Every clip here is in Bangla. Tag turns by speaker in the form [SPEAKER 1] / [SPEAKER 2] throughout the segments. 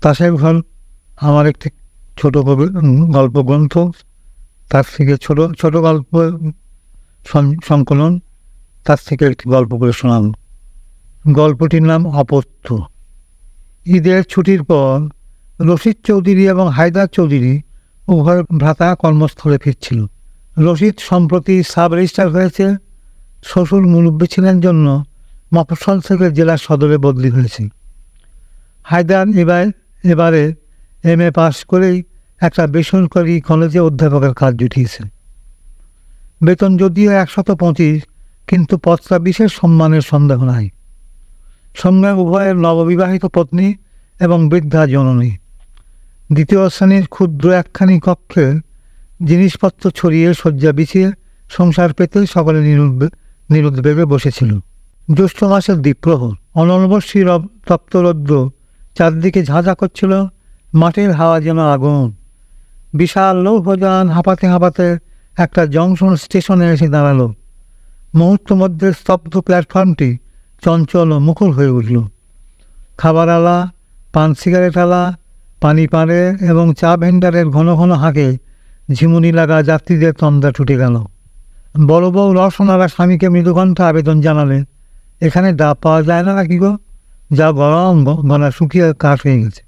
[SPEAKER 1] তাসের ঘর আমার একটি ছোট গল্প গ্রন্থ, তার থেকে ছোট ছোট গল্প সংকলন, তার থেকে একটি গল্প করে শোনাল। গল্পটির নাম অপত্য। ঈদের ছুটির পর রশিদ চৌধুরী এবং হায়দার চৌধুরী উভয় ভ্রাতা কর্মস্থলে ফিরছিল। রশিদ সম্প্রতি সাব রেজিস্ট্রার হয়েছে, শ্বশুর মুরব্বী ছিলেন জন্য মফস্বল থেকে জেলা সদরে বদলি হয়েছে। হায়দার এবারে MA পাস করেই একটা বেসরকারি কলেজে অধ্যাপকের কাজ জুটিয়েছে। বেতন যদিও 125, কিন্তু পদটা বিশেষ সম্মানের সন্দেহ নাই। সঙ্গে উভয়ের নববিবাহিত পত্নী এবং বৃদ্ধা জননী। দ্বিতীয় শ্রেণীর ক্ষুদ্র একখানি কক্ষে জিনিসপত্র ছড়িয়ে শয্যা বিছিয়ে সংসার পেতে সকলে নিরুদ্বেগে বসেছিল। জ্যৈষ্ঠ মাসের দ্বীপ্রহর, অনলবর্ষী তপ্তরৌদ্র চারদিকে ঝাঁঝা করছিল, মাটির হাওয়া যেন আগুন। বিশাল লৌহযান হাঁপাতে হাঁপাতে একটা জংশন স্টেশনে এসে দাঁড়ালো। মুহূর্ত মধ্যে স্তব্ধ প্ল্যাটফর্মটি চঞ্চল ও মুখর হয়ে উঠল। খাবার আলা, পান সিগারেট আলা, পানি পাড়ে এবং চা ভেন্ডারের ঘন ঘন হাঁকে ঝিমুনি লাগা যাত্রীদের তন্দা ছুটে গেল। বড় বউ রসনারা স্বামীকে মৃদুকণ্ঠে আবেদন জানালে, এখানে ডাব পাওয়া যায় না নাকি গো? যা গরম, গলা শুকিয়ে কাঠ হয়ে গেছে।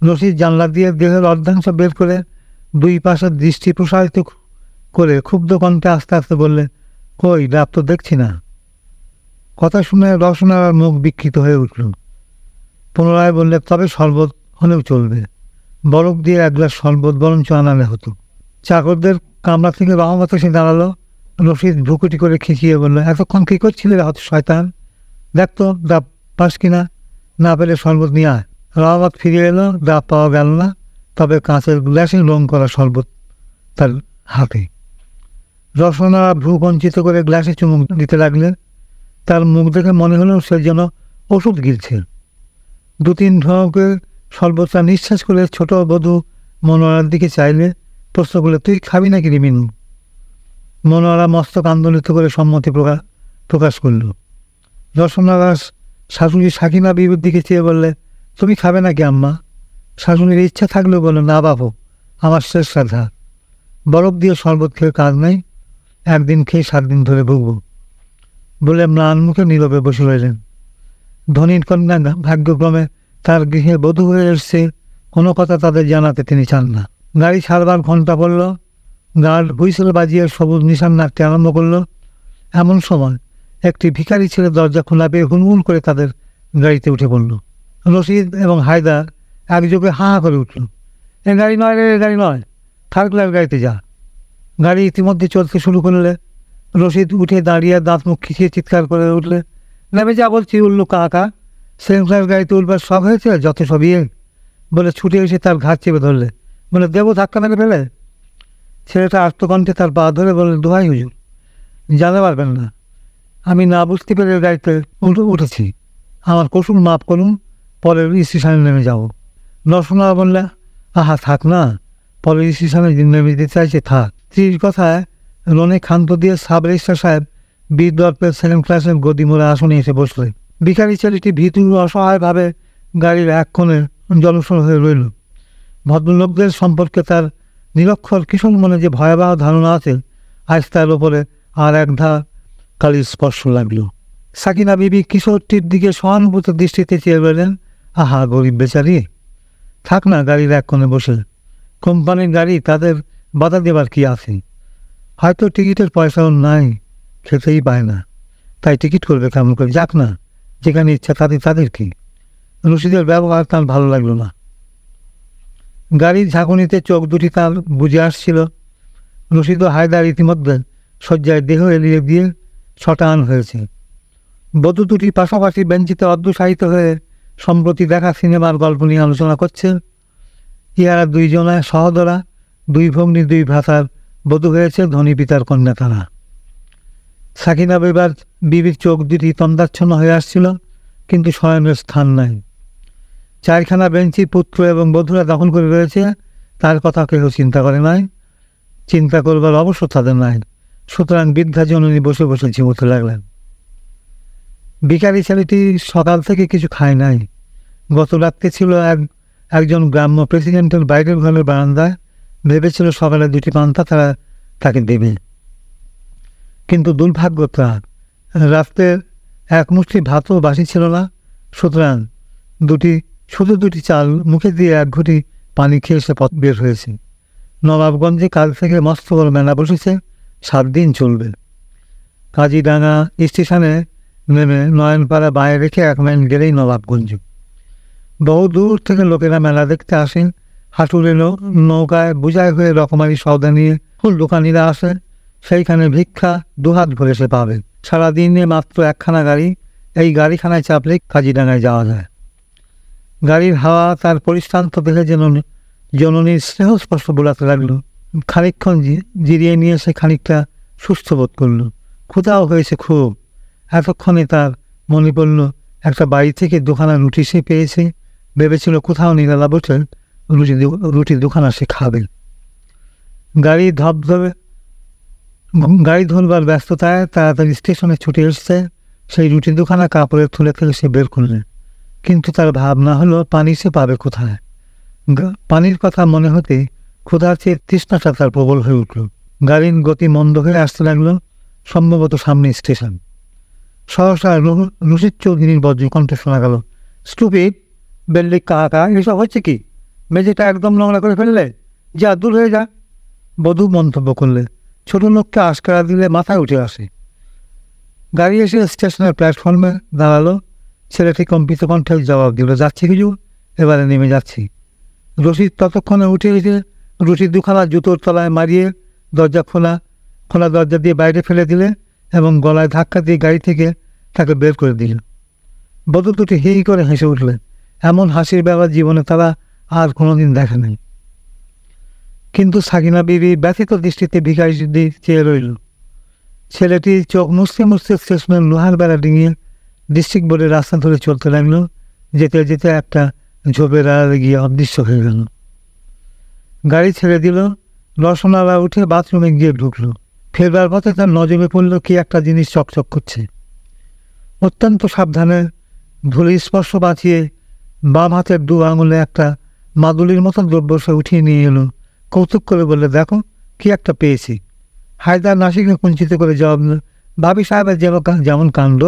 [SPEAKER 1] রশিদ জানলা দিয়ে দেহের অর্ধাংশ বের করে দুই পাশের দৃষ্টি প্রসারিত করে ক্ষুব্ধ কণ্ঠে আস্তে আস্তে বললে, কই ডাব তো দেখছি না। কথা শুনে রসনার মুখ বিকৃত হয়ে উঠল। পুনরায় বললে, তবে শরবত হলেও চলবে, বরফ দিয়ে এক গ্লাস শরবত বরঞ্চ আনালে হতো। চাকরদের কামরা থেকে রহমত এসে দাঁড়ালো। রশিদ ভুকুটি করে খিঁচিয়ে বলল, এতক্ষণ কী করছিলে হত শয়তান? দেখতো ডাব পাস কিনা, না পেলে শরবত নিয়ে আয়। রহমত ফিরে এলো, ডাব পাওয়া গেল না, তবে কাঁচের গ্লাসে রং করা শরবত তার হাতে। রসনা ভ্রু কঞ্চিত করে গ্লাসে চুমুক দিতে লাগলেন। তার মুখ দেখে মনে হলো সে যেন ওষুধ গিলছে। 2-3 ঢোকে শরবতটা নিঃশ্বাস করে ছোট বধূ মনোয়ারার দিকে চাইলে প্রশ্ন করলে, তুই খাবি নাকি রে মিনু? মনোয়ারা মস্তক আন্দোলিত করে সম্মতি প্রকাশ করল। রসনারা শাশুড়ি সাকিনা বিবির দিকে চেয়ে বললে, তুমি খাবে নাকি আম্মা? শাশুড়ির ইচ্ছা থাকলেও বলল, না বাবু, আমার শেষ শ্রদ্ধা, বরফ দিয়ে শরবত খেয়ে কাজ নেই, একদিন খেয়ে 7 দিন ধরে ভুগব বলে ম্লান মুখে নীরবে বসে রইলেন। ধনীর কন্যা ভাগ্যক্রমে তার গৃহে বধূ হয়ে এসছে, কোনো কথা তাদের জানাতে তিনি চান না। গাড়ি ছাড়বার ঘণ্টা পড়ল। গার্ড হুইসেল বাজিয়ে সবুজ নিশান নাড়তে আরম্ভ করল। এমন সময় একটি ভিখারি ছেলে দরজা খোলা পেয়ে হুনহুন করে তাদের গাড়িতে উঠে পড়ল। রশিদ এবং হায়দার একযোগে হাঁ করে উঠল, এ গাড়ি নয় রে, গাড়ি নয়, থার্ড ক্লাস গাড়িতে যা। গাড়ি ইতিমধ্যে চলতে শুরু করলে। রশিদ উঠে দাঁড়িয়ে দাঁত মুখ খিচিয়ে চিৎকার করে উঠলে, নেমে যা বলছি উল্লু কাকা, সেকেন্ড ক্লাস গাড়িতে উঠবার শখ হয়েছে, যত সবই বলে ছুটে এসে তার ঘাট চেপে ধরলে, বলে দেবো ধাক্কা মেরে ফেলে। ছেলেটা আত্মকণ্ঠে তার পা ধরে বললে, দোহাই হুজুর, জানতে পারবেন না, আমি না বুঝতে পেরে গাড়িতে উঠেছি, আমার কসুর মাফ করুন, পরের স্টেশনে নেমে যাব। রসনা বললে, আহা থাক না, পরের স্টেশনে নেমে যেতে চাইছে থাক। স্ত্রীর কথায় রনে ক্ষান্ত দিয়ে সাব রেজিস্ট্রার সাহেব বীর দর্পের সেকেন্ড ক্লাসের গদিমোড়া আসনে এসে বসলে। ভিখারি ছেলেটি ভীতু অসহায়ভাবে গাড়ির এক কোণে জলসর হয়ে রইল। ভদ্রলোকদের সম্পর্কে তার নিরক্ষর কিশোর মনে যে ভয়াবহ ধারণা আছে, আজ তার ওপরে আর এক ধার কালির স্পর্শ লাগল। সাকিনা বিবি কিশোরটির দিকে সহানুভূত দৃষ্টিতে চেয়ে রইলেন, আহা গরিব বেচারি, থাক না গাড়ির এক কোণে বসে, কোম্পানির গাড়ি, তাদের বাধা দেবার কি আছে? হয়তো টিকিটের পয়সাও নাই, খেতেই পায় না, তাই টিকিট করবে কেমন করে, যাক না, যেখানে ইচ্ছা তাদের কি। রশিদের ব্যবহার তার ভালো লাগলো না। গাড়ির ঝাঁকুনিতে চোখ দুটি তার বুঝে আসছিল। রশিদ ও হায়দার ইতিমধ্যে শয্যায় দেহ এলিয়ে দিয়ে শটান হয়েছে। বধূ দুটি পাশাপাশি বেঞ্চিতে অর্ধসাহিত হয়ে সম্প্রতি দেখা সিনেমার গল্প নিয়ে আলোচনা করছে। ইহারা দুইজনায় সহদরা, দুই ভগ্নী দুই ভ্রাতার বধূ হয়েছে ধনী পিতার কন্যা তারা। সাকিনা বিবির চোখ দুটি তন্দাচ্ছন্ন হয়ে আসছিল, কিন্তু শয়নের স্থান নাই। 4খানা বেঞ্চি পুত্র এবং বধূরা দখল করে রয়েছে, তার কথা কেউ চিন্তা করে নাই, চিন্তা করবার অবশ্য তাদের নাই। সুতরাং বৃদ্ধা জননী বসে বসে ঝিমুতে লাগলেন। ভিখারি ছেলেটি সকাল থেকে কিছু খায় নাই। গত রাত্রে ছিল একজন গ্রাম্য প্রেসিডেন্টের বাইরের ঘরের বারান্দায় ভেবেছিল সকালে 2টি পান্তা তারা তাকে দেবে, কিন্তু দুর্ভাগ্য তার রাত্রের এক মুষ্টি ভাতও বাসি ছিল না। সুতরাং শুধু দুটি চাল মুখে দিয়ে 1 ঘটি পানি খেয়ে সে পথ বের হয়েছে। নবাবগঞ্জে কাল থেকে মস্ত বড় মেলা বসেছে, 7 দিন চলবে। কাজীডাঙ্গা স্টেশনে নেমে নয়নপাড়া বাঁয়ে রেখে 1 মাইল গেলেই নবাবগঞ্জ। বহু দূর থেকে লোকেরা মেলা দেখতে আসেন। হাঁটুরে নৌকায় বোঝাই হয়ে রকমারি সওদা নিয়ে ফুল দোকানিরা আসে। সেইখানে ভিক্ষা 2 হাত ভরে সে পাবে। সারাদিনে মাত্র 1খানা গাড়ি, এই গাড়িখানায় চাপলে কাজীডাঙ্গায় যাওয়া যায়। গাড়ির হাওয়া তার পরিশ্রান্ত দেখে যেন জননীর স্নেহস্পর্শ বোলাতে লাগলো। খানিকক্ষণ জিরিয়ে নিয়ে সে খানিকটা সুস্থ বোধ করল। ক্ষুধাও হয়েছে খুব। এতক্ষণে তার মনে পড়ল একটা বাড়ি থেকে 2খানা রুটি সে পেয়েছে। ভেবেছিল কোথাও নিরালা বসে রুটি 2খানা সে খাবে। গাড়ি ধরবার ব্যস্ততায় তাড়াতাড়ি স্টেশনে ছুটে এসছে। সেই রুটি 2খানা কাপড়ের থলে থেকে সে বের করলেন, কিন্তু তার ভাবনা হলো পানি সে পাবে কোথায়। পানির কথা মনে হতে ক্ষুধার চেয়ে তৃষ্ণাটা তার প্রবল হয়ে উঠল। গাড়ির গতি মন্দ হয়ে আসতে লাগলো। সম্ভবত সামনে স্টেশন। সহসা রশিদ চৌধুরীর বজ্রকণ্ঠে শোনা গেল, স্টুপিড, বেল্লি কাকা, এসব হচ্ছে কি? মেঝেটা একদম নোংরা করে ফেললে, যা দূর হয়ে যা। বধূ মন্তব্য করলে, ছোট লোককে আশকারা দিলে মাথায় উঠে আসে। গাড়ি এসে স্টেশনের প্ল্যাটফর্মে দাঁড়ালো। ছেলেটি কম্পিত কণ্ঠে জবাব দিল, যাচ্ছি কিছু, এবারে নেমে যাচ্ছি। রশিদ ততক্ষণে উঠে এসে রুটি 2খানা জুতোর তলায় মারিয়ে দরজা খোলা দরজা দিয়ে বাইরে ফেলে দিলে এবং গলায় ধাক্কা দিয়ে গাড়ি থেকে তাকে বের করে দিল। বধূ দুটি হি করে হেসে উঠলেন। এমন হাসির ব্যাপার জীবনে তারা আর কোনোদিন দেখে নাই। কিন্তু সাকিনা বিবি ব্যথিত দৃষ্টিতে ভিখারি চেয়ে রইল। ছেলেটি চোখ মুছতে মুছতে স্টেশনের লোহার বেড়া ডিঙিয়ে ডিস্ট্রিক্ট বোর্ডের রাস্তা ধরে চলতে লাগলো। যেতে যেতে একটা ঝোপের আড়ালে গিয়ে অদৃশ্য হয়ে গেল। গাড়ি ছেড়ে দিল। রসনারা উঠে বাথরুমে গিয়ে ঢুকল। ফেরবার পথে তার নজরে পড়ল কি একটা জিনিস চকচক করছে। অত্যন্ত সাবধানে ধুলি স্পর্শ বাঁচিয়ে বাম হাতের 2 আঙুলে একটা মাদুলির মতো দ্রব্য সে উঠিয়ে নিয়ে এলো। কৌতুক করে বললে, দেখো কি একটা পেয়েছি। হায়দার নাসিকে কুঞ্চিত করে জবাব দিল, ভাবি সাহেবের যেমন কাণ্ড,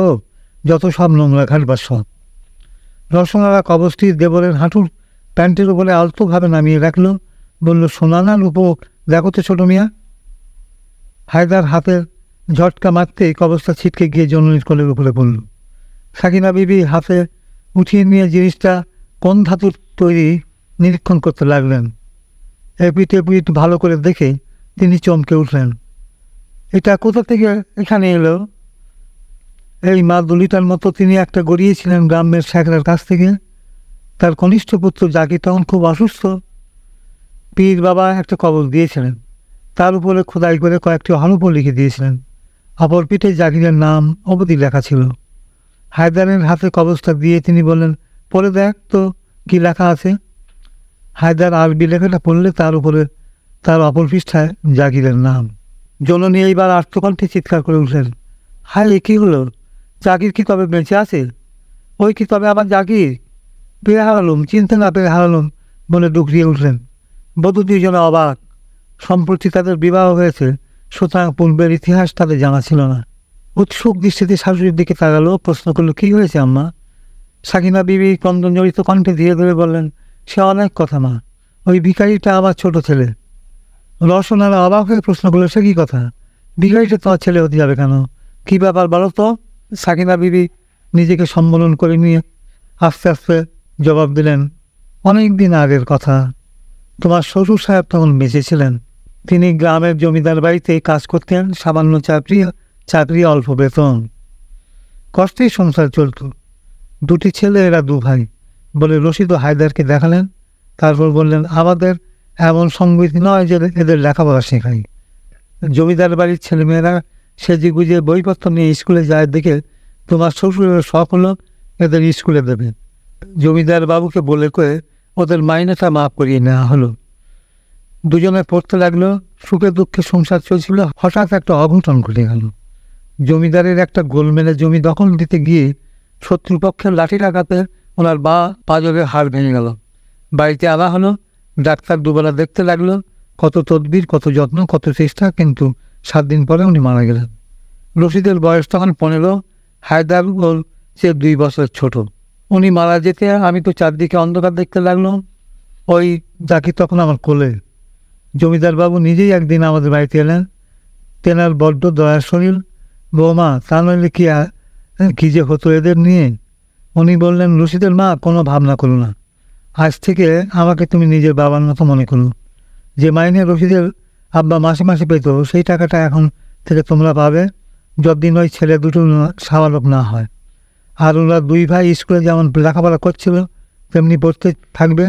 [SPEAKER 1] যত সব নোংরা ঘাটবার সব। রসনারা কবচটি দেবরের হাঁটুর প্যান্টের উপরে আলতোভাবে নামিয়ে রাখল। বলল, সোনা না রূপো, দেখো তো ছোট মিয়া। হায়দার হাতের ঝটকা মারতেই কবচটা ছিটকে গিয়ে জননীর কোলের উপরে পড়ল। সাকিনা বিবি হাতে উঠিয়ে নিয়ে জিনিসটা কোন ধাতুর তৈরি নিরীক্ষণ করতে লাগলেন। এপিট ভালো করে দেখে তিনি চমকে উঠলেন। এটা কোথা থেকে এখানে এলো? এই মাদুলিটার মতো তিনি একটা গড়িয়েছিলেন গ্রামের শেখরার কাছ থেকে। তার কনিষ্ঠ পুত্র জাকির তখন খুব অসুস্থ। পীর বাবা একটা কবজ দিয়েছিলেন, তার উপরে খোদাই করে কয়েকটি হরফও লিখে দিয়েছিলেন। অপর পিঠে জাকিরের নাম অবধি লেখা ছিল। হায়দারের হাতে কবজটা দিয়ে তিনি বললেন, পড়ে দেখ তো কি লেখা আছে। হায়দার আরবি লেখাটা পড়লে তার উপরে তার অপর পৃষ্ঠায় জাকিরের নাম। জননী এইবার আর্তকণ্ঠে চিৎকার করে উঠলেন, হায় কী হলো? জাকির কি তবে বেঁচে আছে? ওই কি তবে আবার জাকির? পেয়ে হারালুম, চিনতে না পেরে হারালুম বলে ডুকরিয়ে উঠলেন। বধূ 2 জনে অবাক। সম্প্রতি তাদের বিবাহ হয়েছে, সুতরাং পূর্বের ইতিহাস তাদের জানা ছিল না। উৎসুক দৃষ্টিতে শাশুড়ির দিকে তাকালো, প্রশ্ন করলো, কী হয়েছে আম্মা? সাকিনা বিবি ক্রন্দনজড়িত কণ্ঠে ধীরে ধীরে বললেন, সে অনেক কথা মা, ওই ভিখারিটা আমার ছোট ছেলে। রসনারা অবাক হয়ে প্রশ্ন করলো, সে কী কথা? ভিখারিটা তোমার ছেলে হতে যাবে কেন? কী ব্যাপার বলো তো? সাকিনা বিবি নিজেকে সম্বোধন করে নিয়ে আস্তে আস্তে জবাব দিলেন, অনেক দিন আগের কথা। তোমার শ্বশুর সাহেব তখন বেঁচে ছিলেন। তিনি গ্রামের জমিদার বাড়িতে কাজ করতেন, সামান্য চাকরি অল্প বেতন। কষ্টেই সংসার চলত। 2টি ছেলে, এরা 2 ভাই বলে রশিদ ও হায়দারকে দেখালেন। তারপর বললেন, আমাদের এমন সঙ্গীত নয় যে এদের লেখাপড়া শেখাই। জমিদার বাড়ির ছেলেমেয়েরা সেজে গুজে বইপত্র নিয়ে স্কুলে যায় দেখে তোমার শ্বশুরের শখ হলো এদের স্কুলে দেবে। জমিদার বাবুকে বলে করে ওদের মাইনেটা মাফ করিয়ে নেওয়া হলো। 2 জনে পড়তে লাগলো। সুখে দুঃখে সংসার চলছিল। হঠাৎ একটা অঘটন ঘটে গেল। জমিদারের একটা গোলমেলে জমি দখল দিতে গিয়ে শত্রুপক্ষের লাঠির আঘাতে ওনার পাঁজরের হাড় ভেঙে গেল। বাড়িতে আনা হলো। ডাক্তার দুবেলা দেখতে লাগলো, কত তদবির, কত যত্ন, কত চেষ্টা, কিন্তু 7 দিন পরে উনি মারা গেলেন। রশিদের বয়স তখন 15, হায়দার ওর চেয়ে 2 বছর ছোট। উনি মারা যেতে আমি তো চারদিকে অন্ধকার দেখতে লাগলাম। ওই জাকির তখন আমার কোলে। জমিদারবাবু নিজেই একদিন আমাদের বাড়িতে এলেন। তেনার বড্ড দয়ার শরীর। বৌমা, তা নইলে কি যে হতো এদের নিয়ে। উনি বললেন, রশিদের মা, কোনো ভাবনা করো না। আজ থেকে আমাকে তুমি নিজের বাবার মতো মনে করো। যে মাইনে রশিদের আব্বা মাসে মাসে পেত, সেই টাকাটা এখন থেকে তোমরা পাবে, যতদিন ওই ছেলে দুটো স্বাভাবিক না হয়। আর ওরা 2 ভাই স্কুলে যেমন লেখাপড়া করছিল তেমনি পড়তে থাকবে।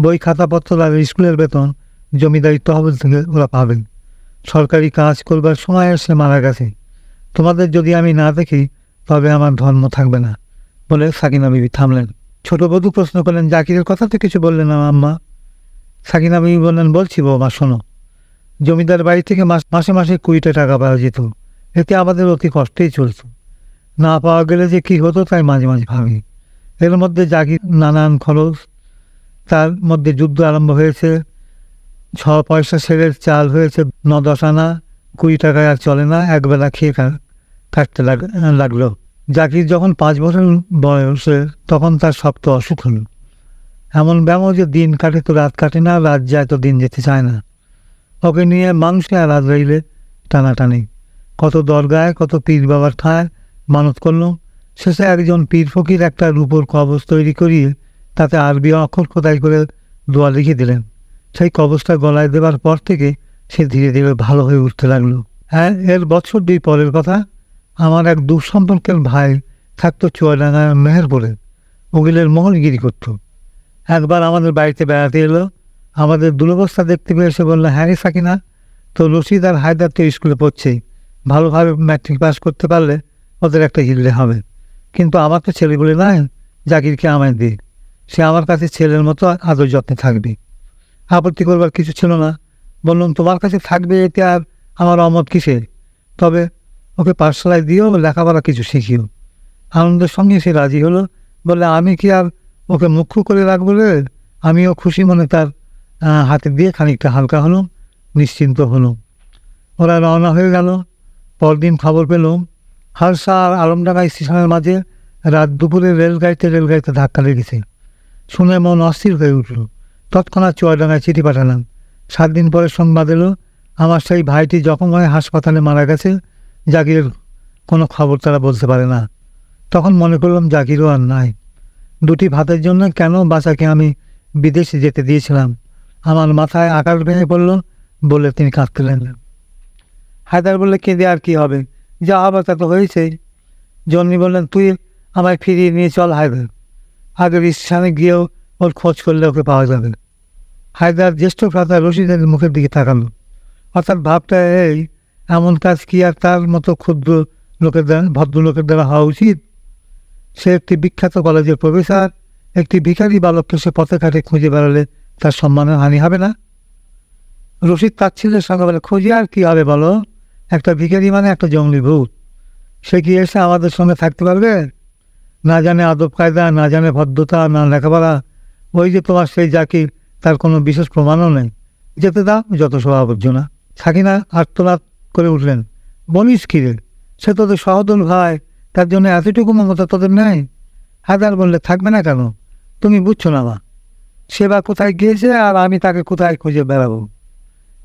[SPEAKER 1] বই, খাতাপত্র আর স্কুলের বেতন জমিদারি তহবিল থেকে ওরা পাবেন। সরকারি কাজ করবার সময় এসে মারা গেছে। তোমাদের যদি আমি না দেখি তবে আমার ধর্ম থাকবে না, বলে সাকিনা বিবি থামলেন। ছোট বধূ প্রশ্ন করলেন, জাকিরের কথা তো কিছু বললেন না আম্মা? সাকিনা বিবি বললেন, বলছি বৌমা, শোনো। জমিদার বাড়ি থেকে মাসে মাসে 20টা টাকা পাওয়া যেত। এতে আমাদের অতি কষ্টেই চলত। না পাওয়া গেলে যে কী হতো তাই মাঝে মাঝে ভাবি। এর মধ্যে জাকির নানান খরচ, তার মধ্যে যুদ্ধ আরম্ভ হয়েছে। 6 পয়সা সেরের চাল হয়েছে 9-10 আনা। 20 টাকায় আর চলে না, একবেলা খেয়ে কাটতে লাগলো। জাকির যখন 5 বছর বয়সে তখন তার শক্ত অসুখ হলো। এমন ব্যামো যে দিন কাটে তো রাত কাটে না, রাত যায় তো দিন যেতে চায় না। ওকে নিয়ে মানুষে আর রাত রইলে টানাটানি। কত দরগায়, কত পীর বাবার ঠায় মানত করল। শেষে একজন পীর ফকির একটা রূপোর কবজ তৈরি করিয়ে তাতে আরবি অক্ষর খোদাই করে দোয়া লিখে দিলেন। সেই কবজটা গলায় দেবার পর থেকে সে ধীরে ধীরে ভালো হয়ে উঠতে লাগলো। হ্যাঁ, এর বছর 2 পরের কথা। আমার এক দুঃসম্পর্কের ভাই থাকতো চুয়াডাঙ্গার মেহেরপুরে। উকিলের মহলগিরি করত। একবার আমাদের বাড়িতে বেড়াতে এলো। আমাদের দুরবস্থা দেখতে পেয়ে এসে বললো, হ্যাঁ রে সাকিনা, তো রশিদ আর হায়দার তো স্কুলে পড়ছেই, ভালোভাবে ম্যাট্রিক পাস করতে পারলে ওদের একটা হিললে হবে। কিন্তু আমার তো ছেলে বলে নয়, জাকিরকে আমায় দিই, সে আমার কাছে ছেলের মতো আদর যত্নে থাকবে। আপত্তি করবার কিছু ছিল না। বললাম, তোমার কাছে থাকবে এতে আর আমার অমত কিসের? তবে ওকে পাঠশালায় দিও, লেখাপড়া কিছু শিখিও। আনন্দের সঙ্গে সে রাজি হলো। বলে, আমি কি আর ওকে মুখ্য করে রাখবো রে? আমিও খুশি মনে তার হাতে দিয়ে খানিকটা হালকা হলো, নিশ্চিন্ত হলো। ওরা রওনা হয়ে গেল। পরদিন খবর পেলাম হারসা আর আলমডাঙ্গা স্টেশনের মাঝে রাত দুপুরে রেলগাড়িতে ধাক্কা লেগেছে। শুনে মন অস্থির হয়ে উঠল। তৎক্ষণাৎ চুয়াডাঙ্গায় চিঠি পাঠালাম। 7 দিন পরে সংবাদ এলো আমার সেই ভাইটি জখম হয়ে হাসপাতালে মারা গেছে। জাকিরের কোনো খবর তারা বলতে পারে না। তখন মনে করলাম জাকিরও আর নাই। 2টি ভাতের জন্য কেন বাচ্চাকে আমি বিদেশে যেতে দিয়েছিলাম। আমার মাথায় আকাশ ভেঙে পড়ল বলে তিনি কাঁদতে লাগলেন। হায়দার বললে, কেঁদে আর কি হবে, যা আবার তা তো হয়েছেই। জন্নি বললেন, তুই আমায় ফিরিয়ে নিয়ে চল হায়দার, আগের স্থানে গিয়েও ওর খোঁজ করলে ওকে পাওয়া যাবে। হায়দার জ্যেষ্ঠ ভ্রাতা রশিদের মুখের দিকে তাকালো। অর্থাৎ ভাবটা এই, এমন কাজ কি আর তার মতো ক্ষুদ্র ভদ্রলোকের দ্বারা হওয়া উচিত? সে একটি বিখ্যাত কলেজের প্রফেসর। একটি ভিখারি বালককে সে পথে ঘাটে খুঁজে বেড়ালে তার সম্মানের হানি হবে না? রশিদ তাচ্ছিল্যের সঙ্গে বলে, খুঁজে আর কি হবে বলো? একটা ভিখারি মানে একটা জঙ্গলি ভূত। সে কি এসে আমাদের সঙ্গে থাকতে পারবে? না জানে আদব কায়দা, না জানে ভদ্রতা, না লেখাপড়া। ওই যে তোমার সেই জাকির, তার কোনো বিশেষ প্রমাণও নেই। যেতে দাও, যত স্বভাবর্জনা। সাকিনা আর্তনাদ করে উঠলেন, বলিস কি রে? সে তোদের সহদর ভাই, তার জন্য এতটুকু মমতা তোদের নেই? হায়দার বললে, থাকবে না কেন? তুমি বুঝছো না মা, সে বা কোথায় গিয়েছে আর আমি তাকে কোথায় খুঁজে বেড়াবো?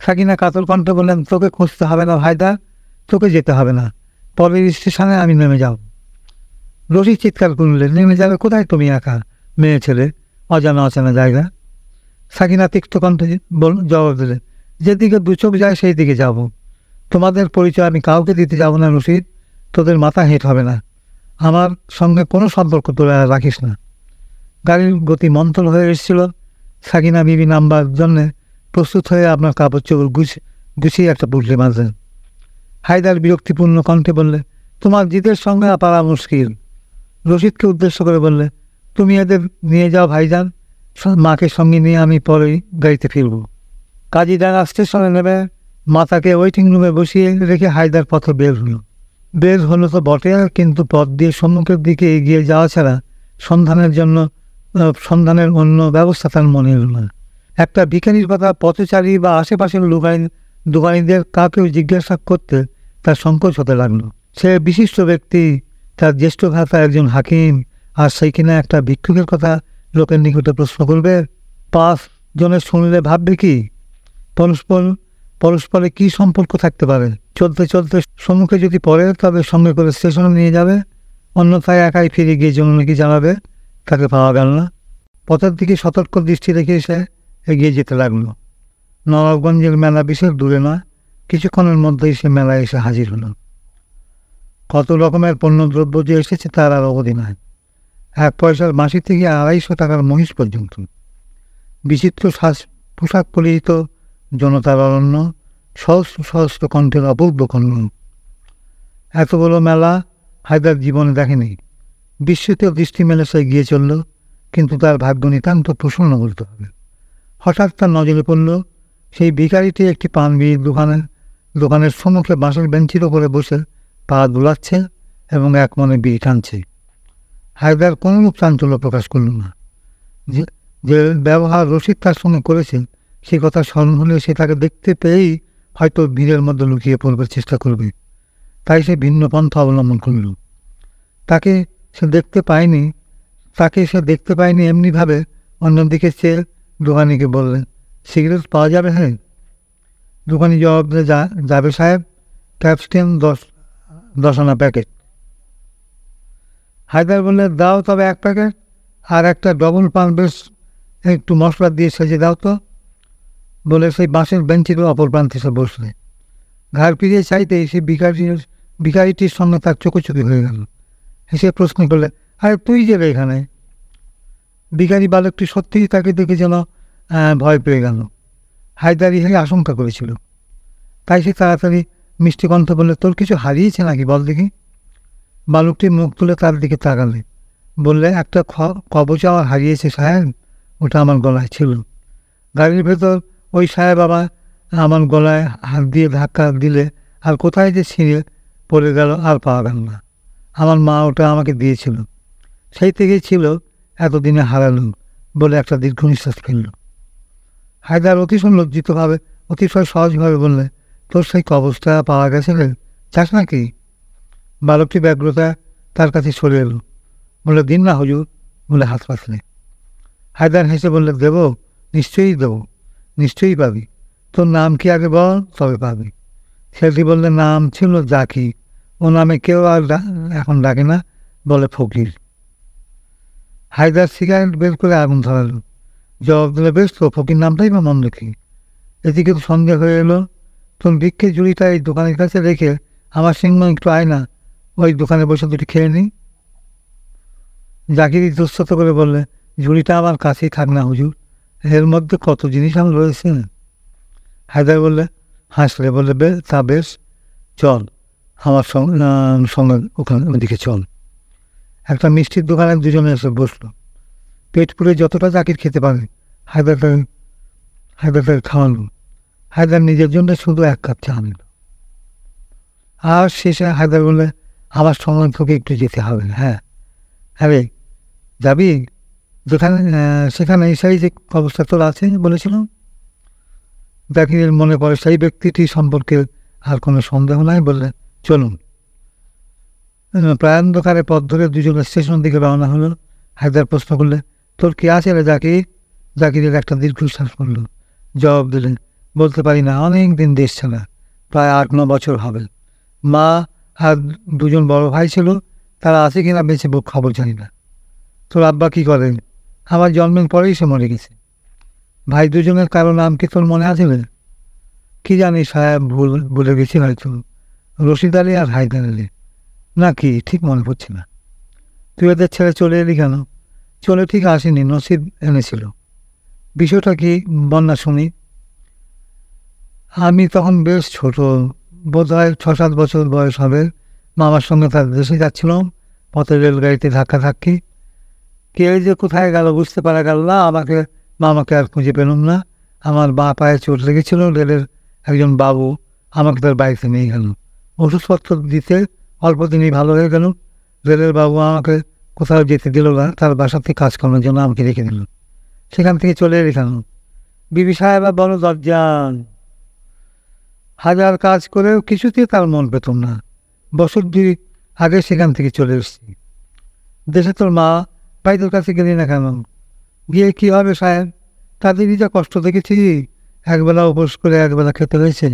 [SPEAKER 1] সাকিনা কাতর কণ্ঠে বললেন, তোকে খুঁজতে হবে না হায়দার, তোকে যেতে হবে না। পরের স্টেশনে আমি নেমে যাব। রশিদ চিৎকার করলেন, নেমে যাবে কোথায় তুমি একা মেয়ে ছেলে, অজানা অচেনা জায়গা? সাকিনা তিক্ত কণ্ঠে জবাব দিলেন, যেদিকে 2 চোখ যায় সেই দিকে যাব। তোমাদের পরিচয় আমি কাউকে দিতে যাব না রশিদ, তোদের মাথা হেঁট হবে না। আমার সঙ্গে কোনো সম্পর্ক তোরা রাখিস না। গাড়ির গতি মন্থর হয়ে এসেছিল। সাকিনা বিবি নামবার জন্যে প্রস্তুত হয়ে আপনার কাপড় চোপড় গুছিয়ে একটা পুটলি মাঝে। হায়দার বিরক্তিপূর্ণ কণ্ঠে বললে, তোমার জিতের সঙ্গে পারা মুশকিল। রশিদকে উদ্দেশ্য করে বললে, তুমি এদের নিয়ে যাও ভাইজান, মাকে সঙ্গে নিয়ে আমি পরেই গাড়িতে ফিরব। কাজীডাঙ্গা স্টেশনে নেমে মাতাকে ওয়েটিং রুমে বসিয়ে রেখে হায়দার পথে বের হলো তো বটে, কিন্তু পথ দিয়ে সম্মুখের দিকে এগিয়ে যাওয়া ছাড়া সন্ধানের জন্য সন্ধানের অন্য ব্যবস্থা তার মনে এলো না। একটা ভিখারির কথা পথচারী বা আশেপাশের দোকানিদের কাউকেও জিজ্ঞাসা করতে তার সংকোচ হতে লাগলো। সে বিশিষ্ট ব্যক্তি, তার জ্যেষ্ঠ ভ্রাতা একজন হাকিম, আর সেই কিনা একটা ভিক্ষুকের কথা লোকের নিকটে প্রশ্ন করবে। 5 জনের শুনলে ভাববে কি? পরস্পরে কি সম্পর্ক থাকতে পারে? চলতে চলতে সম্মুখে যদি পড়ে তবে সঙ্গে করে স্টেশনে নিয়ে যাবে, অন্যথায় একাই ফিরে গিয়ে জননীকে জানাবে তাকে পাওয়া গেল না। পথের দিকে সতর্ক দৃষ্টি রেখে সে এগিয়ে যেতে লাগলো। নবাবগঞ্জের মেলা বিশেষ দূরে নয়, কিছুক্ষণের মধ্যেই সে মেলায় এসে হাজির হলো। কত রকমের পণ্যদ্রব্য যে এসেছে তার আর অবধি নয়। 1 পয়সার বাঁশি থেকে 250 টাকার মহিষ পর্যন্ত, বিচিত্র পোশাক পরিহিত জনতার অরণ্য, সহস্র সহস্র কণ্ঠের অপূর্ব কণ্ঠন। এত বড় মেলা হায়দার জীবনে দেখেনি। বিস্মিত দৃষ্টি মেলে সে গিয়ে চলল, কিন্তু তার ভাগ্য নিতান্ত প্রসন্ন বলতে হবে। হঠাৎ তার নজরে পড়ল সেই ভিখারিটি একটি পান বিড়ির দোকানের সম্মুখে বাঁশের বেঞ্চির ওপরে বসে পা দুলাচ্ছে এবং এক মনে বিড়ি টানছে। হায়দার কোনোরূপ চাঞ্চল্য প্রকাশ করল না। যে ব্যবহার রশিদ তার সঙ্গে করেছে সে কথা স্মরণ হলে সে তাকে দেখতে পেয়েই হয়তো ভিড়ের মধ্যে লুকিয়ে পড়বার চেষ্টা করবে, তাই সে ভিন্ন পন্থা অবলম্বন করল। তাকে সে দেখতে পায়নি এমনিভাবে অন্যদিকে চেয়ে দোকানিকে বললেন, সিগারেট পাওয়া যাবে? হ্যাঁ। দোকানি জবাব দিলে, যাবে সাহেব, ক্যাপস্টেন 10 আনা প্যাকেট। হায়দার বললে, দাও তবে 1 প্যাকেট, আর একটা ডবল পান বেশ একটু মশলা দিয়ে সেজে দাও তো, বলে সেই বাঁশের বেঞ্চির অপর প্রান্তে সে বসলে। ঘাড় ফিরিয়ে চাইতেই সে ভিখারিটির সঙ্গে তার চোখোচোখি হয়ে গেল। হেসে প্রশ্ন করলে, আরে তুই যে এখানে? ভিখারি বালকটি সত্যিই তাকে দেখে যেন ভয় পেয়ে গেল। হায়দার ইহাকে আশঙ্কা করেছিল, তাই সে তাড়াতাড়ি মিষ্টি কণ্ঠ বললে, তোর কিছু হারিয়েছে নাকি বল দেখি। বালকটি মুখ তুলে তার দিকে তাকালে, বললে, একটা কবচ আমার হারিয়েছে সাহেব, ওটা আমার গলায় ছিল। গাড়ির ভেতর ওই সাহেব আমার গলায় হাত দিয়ে ধাক্কা দিলে আর কোথায় যে ছিঁড়ে পড়ে গেল আর পাওয়া গেল না। আমার মা ওটা আমাকে দিয়েছিল, সেই থেকেই ছিল, এতদিনে হারালো, বলে একটা দীর্ঘ নিঃশ্বাস ফেলল। হায়দার অতিশয় লজ্জিতভাবে, অতিশয় সহজভাবে বললে, তোর সেই কবচটা পাওয়া গেছে রে, চাস নাকি? বালকটি ব্যগ্রতা তার কাছে সরে এলো, বলে, দিন না হুজুর, বলে হাত পাতলে। হায়দার হেসে বললে, দেব, নিশ্চয়ই দেব, নিশ্চয়ই পাবি। তোর নাম কি আগে বল, তবে পাবি। ছেলেটি বললে, নাম ছিল জাকি, ও নামে কেউ আর এখন ডাকে না, বলে ফকির। হায়দার সিগারেট বের করে আগুন ধরালো। জবাব দিলে, বেশ তো, ফকির নামটাই বা মন্দ কি? এদিকে তো সন্দেহ হয়ে এলো। তোর ভিক্ষের ঝুড়িটা এই দোকানের কাছে রেখে আমার সিংহ একটু আয় না, ওই দোকানে বসে দুটি খেয়ে নিই। জাকির ইতস্তত করে বললে, ঝুড়িটা আমার কাছেই থাক না হুজুর, এর মধ্যে কত জিনিস আমার রয়েছে। হায়দার হাসলে বললে, তা বেশ, চল আমার সঙ্গে ওদিকে চল। একটা মিষ্টির দোকানে দুজনে এসে বসলো। পেট পুড়ে যতটা জাকির খেতে পারে হায়দারকে খাওয়ালো। হায়দার নিজের জন্য শুধু 1 কাপ চা নিল। আর শেষে হায়দার বললে, আমার সঙ্গে তোকে একটু যেতে হবে। হ্যাঁ রে, যাবি সেখানে সেই যে অবস্থা তোর আছে বলেছিলাম। জাকিরের মনে পড়ে সেই ব্যক্তিটি সম্পর্কে আর কোনো সন্দেহ নাই, বললে, চলুন। প্রায় অন্ধকারে পথ ধরে দুজনে স্টেশন দিকে রওনা হলো। হায়দার প্রশ্ন করলে, তোর কি আছে রে জাকির? জাকিরের একটা দীর্ঘশ্বাস পড়ল। জবাব দিলেন, বলতে পারি না, অনেক দিন দেশ ছাড়া, প্রায় 8-9 বছর হবে। মা আর 2 বড় ভাই ছিল, তারা আছে কিনা বেঁচে খবর জানি না। তোর আব্বা কি করেন? আমার জন্মের পরেই সে মরে গেছে। ভাই 2জনের কারো নাম কি তোর মনে আছে? কি জানি সাহেব, ভুলে গেছি হয়তো। রশিদ আলী আর হায়দার আলী না কি ঠিক মনে পড়ছে না। তুই ওদের ছেড়ে চলে এলি কেন? চলে ঠিক আসেনি, নসিব এনেছিল। বিষয়টা কি বন্যা শুনি। আমি তখন বেশ ছোট, বোধ হয় 6-7 বছর বয়স হবে। মামার সঙ্গে তার দেশে যাচ্ছিলাম, পথে রেলগাড়িতে ধাক্কি। কে যে কোথায় গেল বুঝতে পারা গেল না। মামাকে আর খুঁজে পেলাম না। আমার বাঁ পায়ে চোট লেগেছিল। রেলের একজন বাবু আমাকে তার বাড়িতে নিয়ে গেল। ওষুধপত্র দিতে অল্প দিনই ভালো হয়ে গেল। রেলের বাবু আমাকে কোথাও যেতে দিল না, তার বাসাতে কাজ করানোর জন্য আমাকে রেখে দিল। সেখান থেকে চলে এলাম। বিবি সাহেবা বড় দরজান, হাজার কাজ করেও কিছুতেই তার মন পেতাম না। বছর 2 আগে সেখান থেকে চলে এসেছি। দেশে তোর মা ভাই, তোর কাছে গেলি না কেন? গিয়ে কী হবে সাহেব, তাদেরই যা কষ্ট দেখেছি, একবেলা উপোস করে একবেলা খেতে হয়েছে।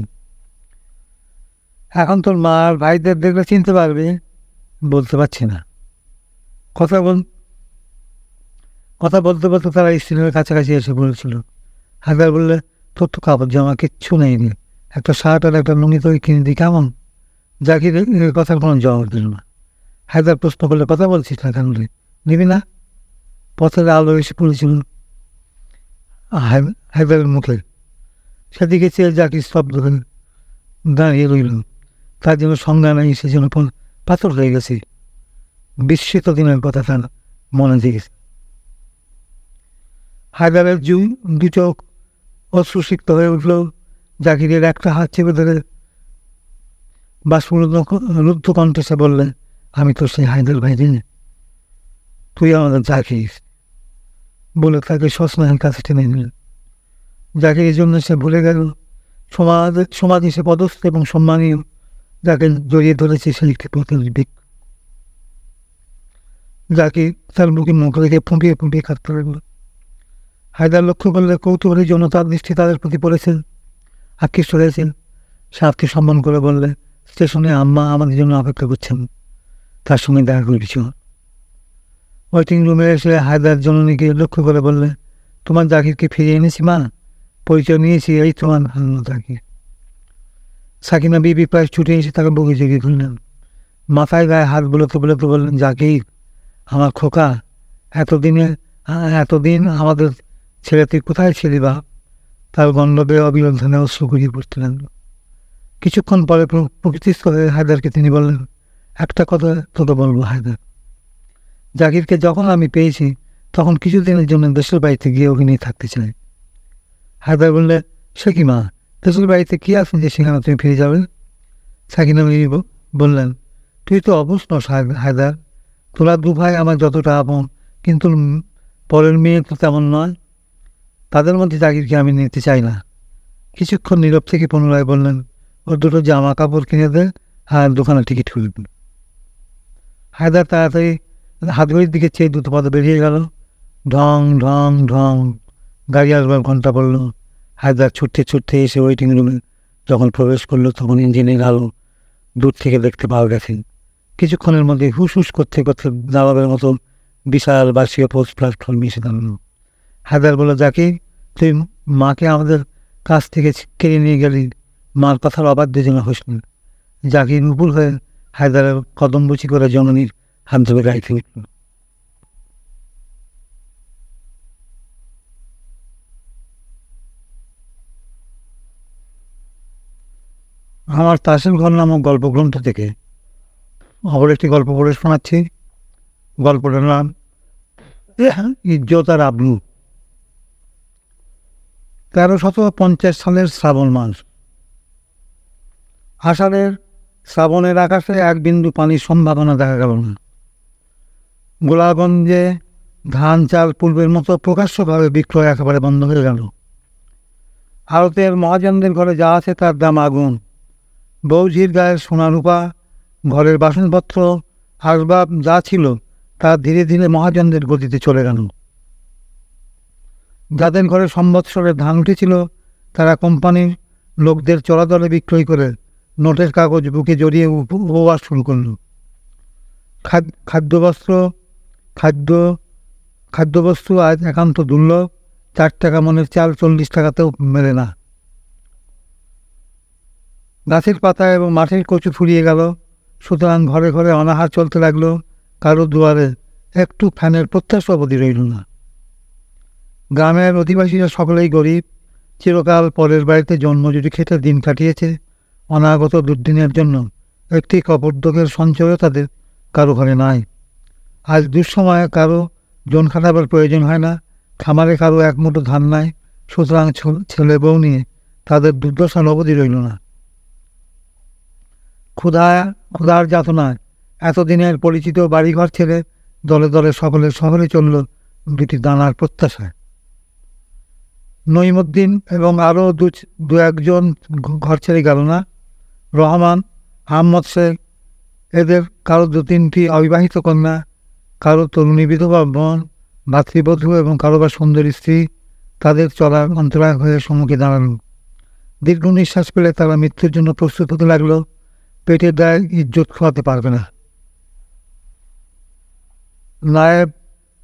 [SPEAKER 1] এখন তোর মা আর ভাইদের দেখলে চিনতে পারবে? বলতে পারছি না। কথা বলতে বলতে তারা স্ত্রীর কাছাকাছি এসে পড়েছিল। হায়দার বললে, তোর তো কাপড় জামা কিচ্ছু নেই, একটা শার্ট আর একটা লুঙ্গি তো কিনে দিই কেমন? জাকির কথার কোনো জবাব দিল না। হায়দার প্রশ্ন করলে, কথা বলছিস না কেন রে, নিবি না? পথের আলো এসে পড়েছিল হায়দারের মুখে। সেদিকে চেয়ে জাকির স্তব্ধ হয়ে দাঁড়িয়ে রইল। তার জন্য সংজ্ঞা নেই, সে যেন পাথর হয়ে গেছে। বিস্মিত দিনের কথা তার মনে জেগেছে। হায়দারের দু চোখ অশ্রুসিক্ত হয়ে উঠল। জাকিরের একটা হাত চেপে ধরে বাষ্পরুদ্ধ কণ্ঠে সে বললেন, আমি তো সেই হায়দার ভাই রে, তুই আমাদের জাকির। বলে তাকে সস্নেহের কাছে টেনে নিল। জাকিরের জন্য সে ভুলে গেল সমাজ সে পদস্থ এবং সম্মানীয়, যাকে জড়িয়ে ধরেছে সে একটি প্রতিনিধি। জাকির তার মুখে মুখ রেখে ফুঁপিয়ে ফুঁপিয়ে কাঁদতে লাগল। হায়দার লক্ষ্য করলে কৌতূহলের জন্য তার দৃষ্টি তাদের প্রতি পড়েছেন, আকৃষ্ট হয়েছেন। সাপকে সম্মান করে বললে, স্টেশনে আম্মা আমাদের জন্য অপেক্ষা করছেন, তার সঙ্গে দেখা করে কিছু। ওয়েটিং রুমে এসে হায়দার জননীকে লক্ষ্য করে বললে, তোমার জাকিরকে ফিরিয়ে এনেছি মা, পরিচয় নিয়েছি, এই তোমার হারানো জাকির। সাকিনা বিবি প্রায় ছুটে এসে তাকে বুকে জড়িয়ে ধরলেন। মাথায় গায়ে হাত বুলোতে বুলোতে বললেন, জাকির আমার খোকা, এতদিন আমাদের ছেলে তুই কোথায় ছিলি বা? তার গণ্ডবে অবিরোধনে অশ্রু গড়িয়ে পড়তে লাগলো। কিছুক্ষণ পরে প্রকৃতিস্থ হয়ে হায়দারকে তিনি বললেন, একটা কথা তোকে বলবো হায়দার, জাকিরকে যখন আমি পেয়েছি তখন কিছুদিনের জন্য দেশের বাড়িতে গিয়ে ওকে নিয়ে থাকতে চাই। হায়দার বললে, সে কি মা, দেশের বাড়িতে কী আছেন যে সেখানে তুমি ফিরে যাবে? সাকিনা বিবি বললেন, তুই তো অবশ্য হায়দার, তোরা দু ভাই আমার যতটা আপন, কিন্তু পরের মেয়ে তো তেমন নয়, তাদের মধ্যে জাকিরকে আমি নিতে চাই না। কিছুক্ষণ নীরব থেকে পুনরায় বললেন, ওর দুটো জামা কাপড় কিনে দে আর দোকানে টিকিট খুলে দিল। হায়দার তাড়াতাড়ি হাতঘড়ির দিকে চেয়ে দ্রুত পথে বেরিয়ে গেল। ঢং ঢং ঢং গাড়ি আসবার ঘন্টা পড়ল। হায়দার ছুটতে ছুটতে এসে ওয়েটিং রুমে যখন প্রবেশ করলো তখন ইঞ্জিনের আলো দূর থেকে দেখতে পাওয়া গেছে। কিছুক্ষণের মধ্যে হুস হুস করতে করতে দাবাবের মতো বিশাল বার্ষিক পোস্ট প্ল্যাটফর্মে এসে দাঁড়ালো। হায়দার বলল, জাকির তুই মাকে আমাদের কাছ থেকে কেড়ে নিয়ে গেলি, মার কথার অবাধ্য যেন হোসনি। জাকির উপর হয়ে হায়দারের কদম বুচি করে জননীর হাত ধরে গাড়িতে উঠল। আমার তাসের ঘর নামক গল্পগ্রন্থ থেকে অপর একটি গল্প পড়ে শোনাচ্ছি। গল্পটার নাম ইজ্জত আর আবরু। 1350 সালের শ্রাবণ মাস। আষাঢ়ের শ্রাবণের আকাশে এক বিন্দু পানির সম্ভাবনা দেখা গেল না। গোলাগঞ্জে ধান চাল পূর্বের মতো প্রকাশ্যভাবে বিক্রয় একেবারে বন্ধ হয়ে গেল। ভারতের মহাজনদের ঘরে যা আছে তার দাম আগুন। বৌঝির গায়ের সোনা রূপা, ঘরের বাসনপত্র, আসবাব যা ছিল তা ধীরে ধীরে মহাজনদের গতিতে চলে গেল। যাদের ঘরে সম্বৎসরের ধান উঠেছিল তারা কোম্পানির লোকদের চলাদলে বিক্রয় করে নোটের কাগজ বুকে জড়িয়ে উপবাস শুরু করল। খাদ্যবস্তু আজ একান্ত দুর্লভ। 4 টাকা মনের চাল 40 টাকাতেও মেলে না। গাছের পাতা এবং মাঠের কচু ফুরিয়ে গেল। সুতরাং ঘরে ঘরে অনাহার চলতে লাগলো। কারো দুয়ারে একটু ফ্যানের প্রত্যাশা অবধি রইল না। গ্রামের অধিবাসীরা সকলেই গরিব, চিরকাল পরের বাড়িতে জন্মজুটি খেতে দিন কাটিয়েছে। অনাগত দুর্দিনের জন্য একটি কপোদ্যোগের সঞ্চয়ও তাদের কারো ঘরে নাই। আজ দুঃসময়ে কারো জন খাটাবার প্রয়োজন হয় না, খামারে কারো এক মুঠো ধান নাই। সুতরাং ছেলে বউ নিয়ে তাদের দুর্দশার অবধি রইল না। ক্ষুধার যাতনায় এতদিনের পরিচিত বাড়িঘর ছেড়ে দলে দলে সকলে শহরে চলল দুটি দানার প্রত্যাশায়। নঈমুদ্দিন এবং আরও দু একজন ঘর ছেড়ে গেল না। রহমান, আহমদ শেখ, এদের কারো 2-3টি অবিবাহিত কন্যা, কারো তরুণী বিধবা বোন, ভাতৃবধূ এবং কারো বা সুন্দরী স্ত্রী তাদের চলার অন্তরায় হয়ে সম্মুখে দাঁড়াল। দীর্ঘ নিঃশ্বাস পেলে তারা মৃত্যুর জন্য প্রস্তুত হতে লাগলো। পেটের দায় ইজ্জত খোয়াতে পারবে না। নায়েব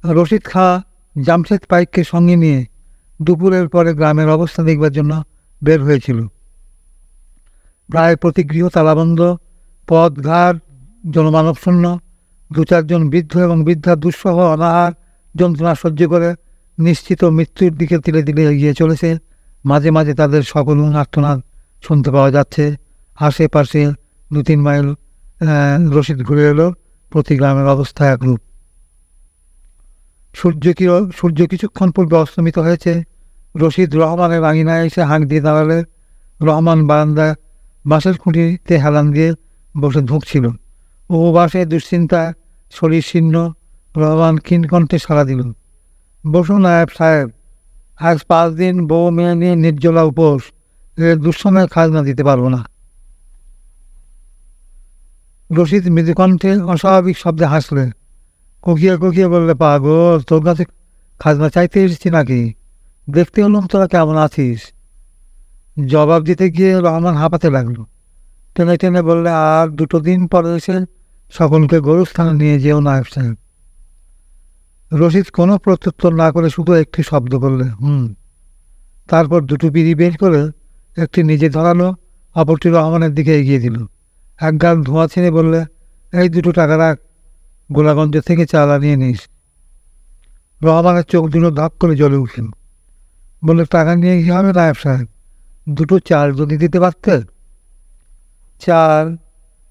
[SPEAKER 1] রশিদ খাঁ জামশেদ পাইককে সঙ্গে নিয়ে দুপুরের পরে গ্রামের অবস্থা দেখবার জন্য বের হয়েছিল। প্রায় প্রতি গৃহ তালাবন্ধ, পথঘাট জনমানবশূন্য। 2-4 জন বৃদ্ধ এবং বৃদ্ধা দুঃসহ অনাহার যন্ত্রণা সহ্য করে নিশ্চিত মৃত্যুর দিকে ধীরে ধীরে এগিয়ে চলেছে। মাঝে মাঝে তাদের সকল আর্তনাদ শুনতে পাওয়া যাচ্ছে। আশেপাশে 2-3 মাইল রশিদ ঘুরে এলো। প্রতি গ্রামের অবস্থা একরূপ। সূর্য কিছুক্ষণ পূর্বে অস্তমিত হয়েছে। রশিদ রহমানের আঙিনায় এসে হাঁক দিয়ে দাঁড়ালে। রহমান বারান্দায় বাঁশের খুঁটিতে হেলান দিয়ে বসে ধুঁকছিল। উপবাসে দুশ্চিন্তায় শরীর শীর্ণ। রহমান ক্ষীণকণ্ঠে সাড়া দিল, বসুন নায়েব সাহেব, আজ 5 দিন বউ মেয়ে নিয়ে নির্জলা উপোস, এর দুঃসময়ে খাজনা দিতে পারবো না। রশিদ মৃদুকণ্ঠে অস্বাভাবিক শব্দে হাসলে। কোকিয়ে কোকিয়ে বললে, পাগল, তোর কাছে খাজনা চাইতে এসেছি নাকি? দেখতে হলাম তোরা কেমন আছিস। জবাব দিতে গিয়ে রহমান হাঁপাতে লাগলো। টেনে টেনে বললে, আর 2 দিন পরে এসে সকলকে গরুস্থানে নিয়ে যেও নায়েব সাহেব। রশিদ কোনো প্রত্যুত্তর না করে শুধু একটি শব্দ করলে, তারপর 2টো বিড়ি বের করে একটি নিজে ধরালো, অপরটি রহমানের দিকে এগিয়ে দিল। এক গাল ধোঁয়া ছেড়ে বললে, এই 2 টাকা রাখ, গোলাগঞ্জ থেকে চাল আনিয়ে নিস। রহমানের চোখ দুটো ধাপ করে জ্বলে উঠল। বললে, টাকা নিয়ে কী হবে নায়েব সাহেব? 2টো চাল যদি দিতে পারতে।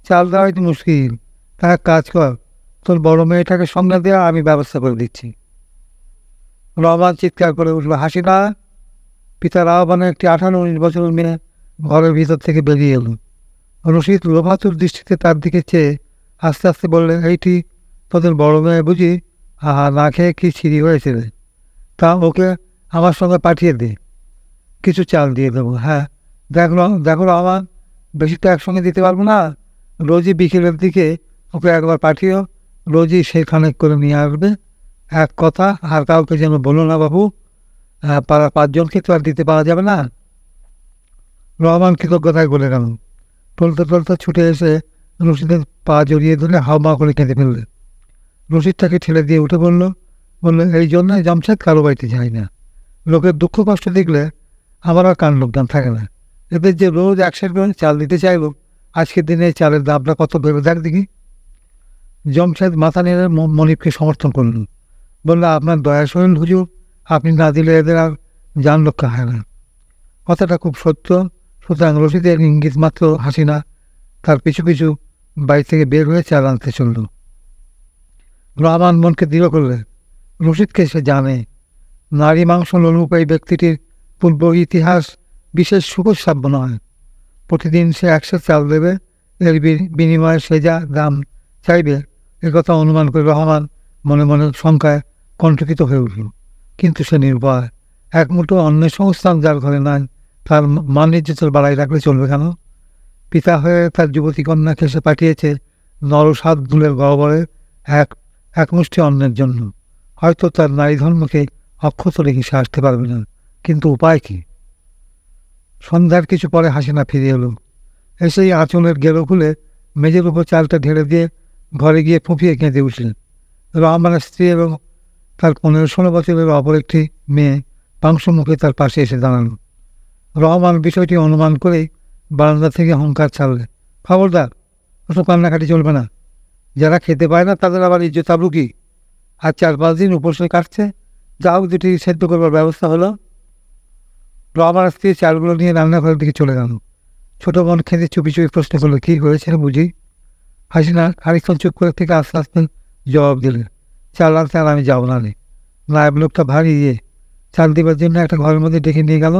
[SPEAKER 1] চাল দেওয়াই তো মুশকিল। তা এক কাজ কর, তোর বড় মেয়েটাকে সংজ্ঞা দেওয়া আমি ব্যবস্থা করে দিচ্ছি। রহমান চিৎকার করে উঠল, হাসি না। পিতার আহ্বানে একটি 18-19 বছরের মেয়ে ঘরের ভিতর থেকে বেরিয়ে এলো। রশিদ লোভাতুর দৃষ্টিতে তার দিকে চেয়ে আস্তে আস্তে বললে, এইটি তোদের বড় মেয়ে বুঝি? না খেয়ে কি ছিঁড়ি হয়েছে রে? তা ওকে আমার সঙ্গে পাঠিয়ে দে, কিছু চাল দিয়ে দেবো। হ্যাঁ, দেখো রহমান, বেশি তো একসঙ্গে দিতে পারবো না। রোজই বিকেলের দিকে ওকে একবার পাঠিও, রোজই সেখানে করে নিয়ে আসবে। এক কথা, আর কাউকে যেন বলো না বাবু। পাড়া 5 জনকে তো আর দিতে পারা যাবে না। রহমান কৃতজ্ঞতায় বলে গেল। টলতে টলতে ছুটে এসে রশিদের পা জড়িয়ে ধরে হাওমা করে কেঁদে ফেললে। রশিদ তাকে ঠেলে দিয়ে উঠে বলল, এই জন্যই জামশেদ কারো বাড়িতে যায় না। লোকের দুঃখ কষ্ট দেখলে আমার আর কান লোকদান থাকে না। এদের যে রোজ 100 করে চাল দিতে চাইল, আজকের দিনে চালের দামটা কত ভেবে দেখ দেখি। জামশেদ মাথা নেড়ে মনিবকে সমর্থন করলেন। বলল, আপনার দয়া শরীর হুজুর, আপনি না দিলে এদের আর জান রক্ষা হয় না। কথাটা খুব সত্য। সুতরাং রশিদের ইঙ্গিত মাত্র হাসি না, তার পিছু পিছু বাড়ি থেকে বের হয়ে চাল আনতে চলল। রহমান মনকে দৃঢ় করলে, রশিদকে সে জানে। নারী মাংস লোলুপ এই ব্যক্তিটির পূর্ব ইতিহাস বিশেষ সুখসাব্য নয়। প্রতিদিন সে 100 চাল দেবে, এর বিনিময়ে সে যা দাম চাইবে, একথা অনুমান করে রহমান মনে মনে শঙ্কায় কণ্ঠকিত হয়ে উঠল। কিন্তু সে নির্ভয়। এক মুঠো অন্যের সংস্থান যার ঘরে নাই, তার মান ইজ্জতের বাড়াই রাখলে চলবে কেন? পিতা হয়ে তার যুবতী কন্যাকে সে পাঠিয়েছে নরসাদ দুলের গহ্বরে এক মুষ্টি অন্যের জন্য। হয়তো তার নারী ধর্মকে অক্ষত রেখে সে আসতে পারবে না, কিন্তু উপায় কি? সন্ধ্যার কিছু পরে হাসিনা ফিরে এলো। এসেই আঁচলের গেরো খুলে মেঝের উপর চালটা ঢেলে দিয়ে ঘরে গিয়ে ফুঁপিয়ে কেঁদে উঠলেন। রহমানের স্ত্রী এবং তার 15-16 বছরের অপর একটি মেয়ে পাংশুমুখে তার পাশে এসে দাঁড়ালো। রহমান বিষয়টি অনুমান করেই বারান্দা থেকে হুঙ্কার ছাড়লে, খবরদার, ওসব কান্নাকাটি চলবে না। যারা খেতে পায় না তাদের আবার ইজ্জত আবরু কি? আর 4-5 দিন উপোসে কাটছে, যাও 2টি সেদ্ধ করবার ব্যবস্থা হলো। রহমানের স্ত্রী চালগুলো নিয়ে রান্নাঘরের দিকে চলে গেল। ছোট বোন খেতে চুপি চুপি প্রশ্ন করলো, কী হয়েছে বুঝি? হাসিনা খানিকক্ষণ চুপ করে থেকে আস্তে আস্তে জবাব দিলে, চাল আনতে আর আমি যাবো না। নায়েব লোকটা ভারী চাল দেবার জন্য একটা ঘরের মধ্যে ডেকে নিয়ে গেল।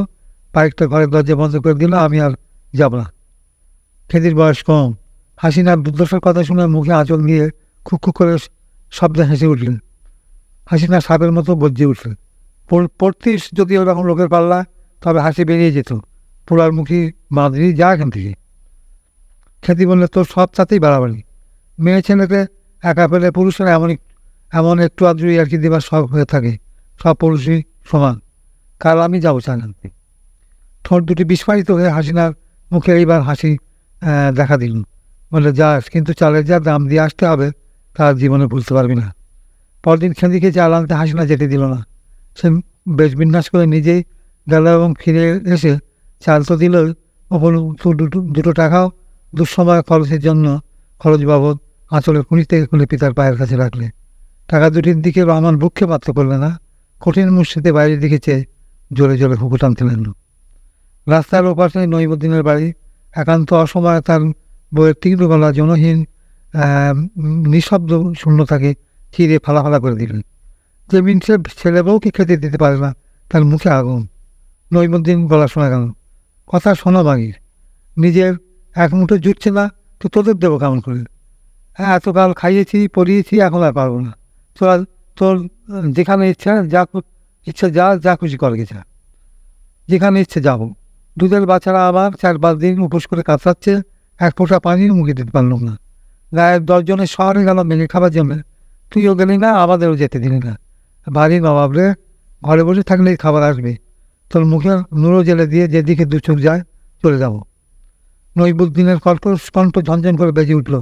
[SPEAKER 1] পাইকটা ঘরের দরজা বন্ধ করে দিল। আমি আর যাব না। খেদির বয়স কম। হাসিনার দুর্দশার কথা শুনে মুখে আঁচল দিয়ে খুক খুক করে শব্দে হেসে উঠলেন। হাসিনা সাপের মতো বজ্জে উঠলেন। পড়তিস যদি ওরকম লোকের পাল্লা, তবে হাসি বেরিয়ে যেত। পোড়ার মুখী বাঁধি যা এখান থেকে। খ্যাতি বললে, তোর সব তাতেই বাড়াবাড়ি। মেয়ে ছেলেকে একা পেলে পুরুষেরা এমন একটু আদ্রই আর কি দেবার সব হয়ে থাকে। সব পুরুষই সমান। কাল আমি যাবো চা আনতে। ঠোঁট দুটি বিস্ফারিত হয়ে হাসিনার মুখে এইবার হাসি দেখা দিল। বলে, যাস, কিন্তু চালের যা দাম দিয়ে আসতে হবে তার জীবনে বুঝতে পারবি না। পরদিন খেঁদিকে চাল আনতে হাসিনা যেতে দিল না। সে বেশ বিন্যাস করে নিজেই গেল এবং ফিরে এসে চাল তো দিল, ওপর দুটো টাকাও দুঃসময় খরচের জন্য খরচ বাবদ আঁচলের কুড়ি থেকে খুলে পিতার পায়ের কাছে রাখলে। টাকা দুটির দিকে রহমান বুককে পাত্র করলে না। কঠিন মুর্শিদে বাইরের দিকে চেয়ে জোরে জোরে হুকু টানতে লাগল। রাস্তার ওপাশে নইমুদ্দিনের বাড়ি। একান্ত অসময়ে তার বইয়ের তীব্র গলা জনহীন নিঃশব্দ শূন্যতাকে চিরে ফালাফালা করে দিলেন। যে মিনসে ছেলে বউকে খেতে দিতে পারে না, তার মুখে আগুন। নইমুদ্দিন গলা শোনা গেল, কথা শোনো বাঙির, নিজের এক মুঠো জুটছে না তো তোদের দেবো কেমন করে? হ্যাঁ, এতকাল খাইয়েছি পড়িয়েছি, এখন আর পারবো না। তোর যেখানে ইচ্ছা যা খুশি কর গেছা, যেখানে ইচ্ছে যাবো। দুধের বাচ্চারা আবার 4-5 দিন উপোস করে কাতরাচ্ছে, এক ফোঁটা পানিও মুখে দিতে পারলাম না। গায়ের 10 জনের শহরে গেল মেঘে খাবার জন্য, তুইও গেলি না, আমাদেরও যেতে দিলি না। বাড়ি নবাব রে, ঘরে বসে থাকলেই খাবার আসবে। তোর মুখে নুরো জেলে দিয়ে যেদিকে দু চোখ যায় চলে যাব। নইমুদ্দিনের কণ্ঠ ঝনঝন করে বেজে উঠল,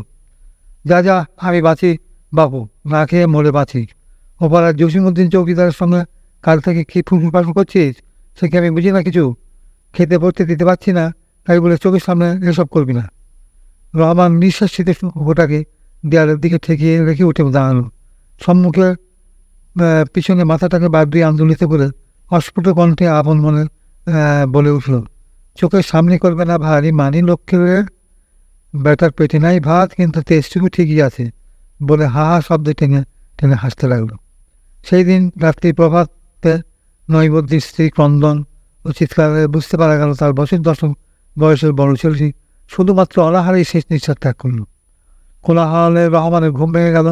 [SPEAKER 1] যা আমি বাঁচি বাবু, না খেয়ে মরে বাঁচি। ওপাড়ার জসিমুদ্দিন চৌকিদারের সঙ্গে কাল থেকে কী ফুটফুট করছিস সে কি আমি বুঝি না কিছু? খেতে পড়তে দিতে পারছি না, তাই বলে চোখের সামনে এসব করবি না। রহমান নিঃশ্বাসিতে ওটাকে দেয়ালের দিকে ঠেকিয়ে রেখে উঠে দাঁড়ালো। সম্মুখে পিছনে মাথাটাকে বাদ দিয়ে আন্দোলিত করে অস্ফুট কণ্ঠে আপন মনে বলে উঠল, চোখের সামনে করবে না ভারী মানি লক্ষ্যের, বেটার পেটে নাই ভাত, কিন্তু তেজটুকু ঠিকই আছে বলে হা শব্দে টেনে টেনে হাসতে লাগলো। সেই দিন রাত্রি প্রভাতে নইমুদ্দিন স্ত্রী ক্রন্দন ও চিৎকারে বুঝতে পারা গেল তার বছর 10 বয়সের বড় ছেলেটি শুধুমাত্র অনাহারেই শেষ নিঃশ্বাস ত্যাগ করল। কোলাহলে রহমানের ঘুম ভেঙে গেল।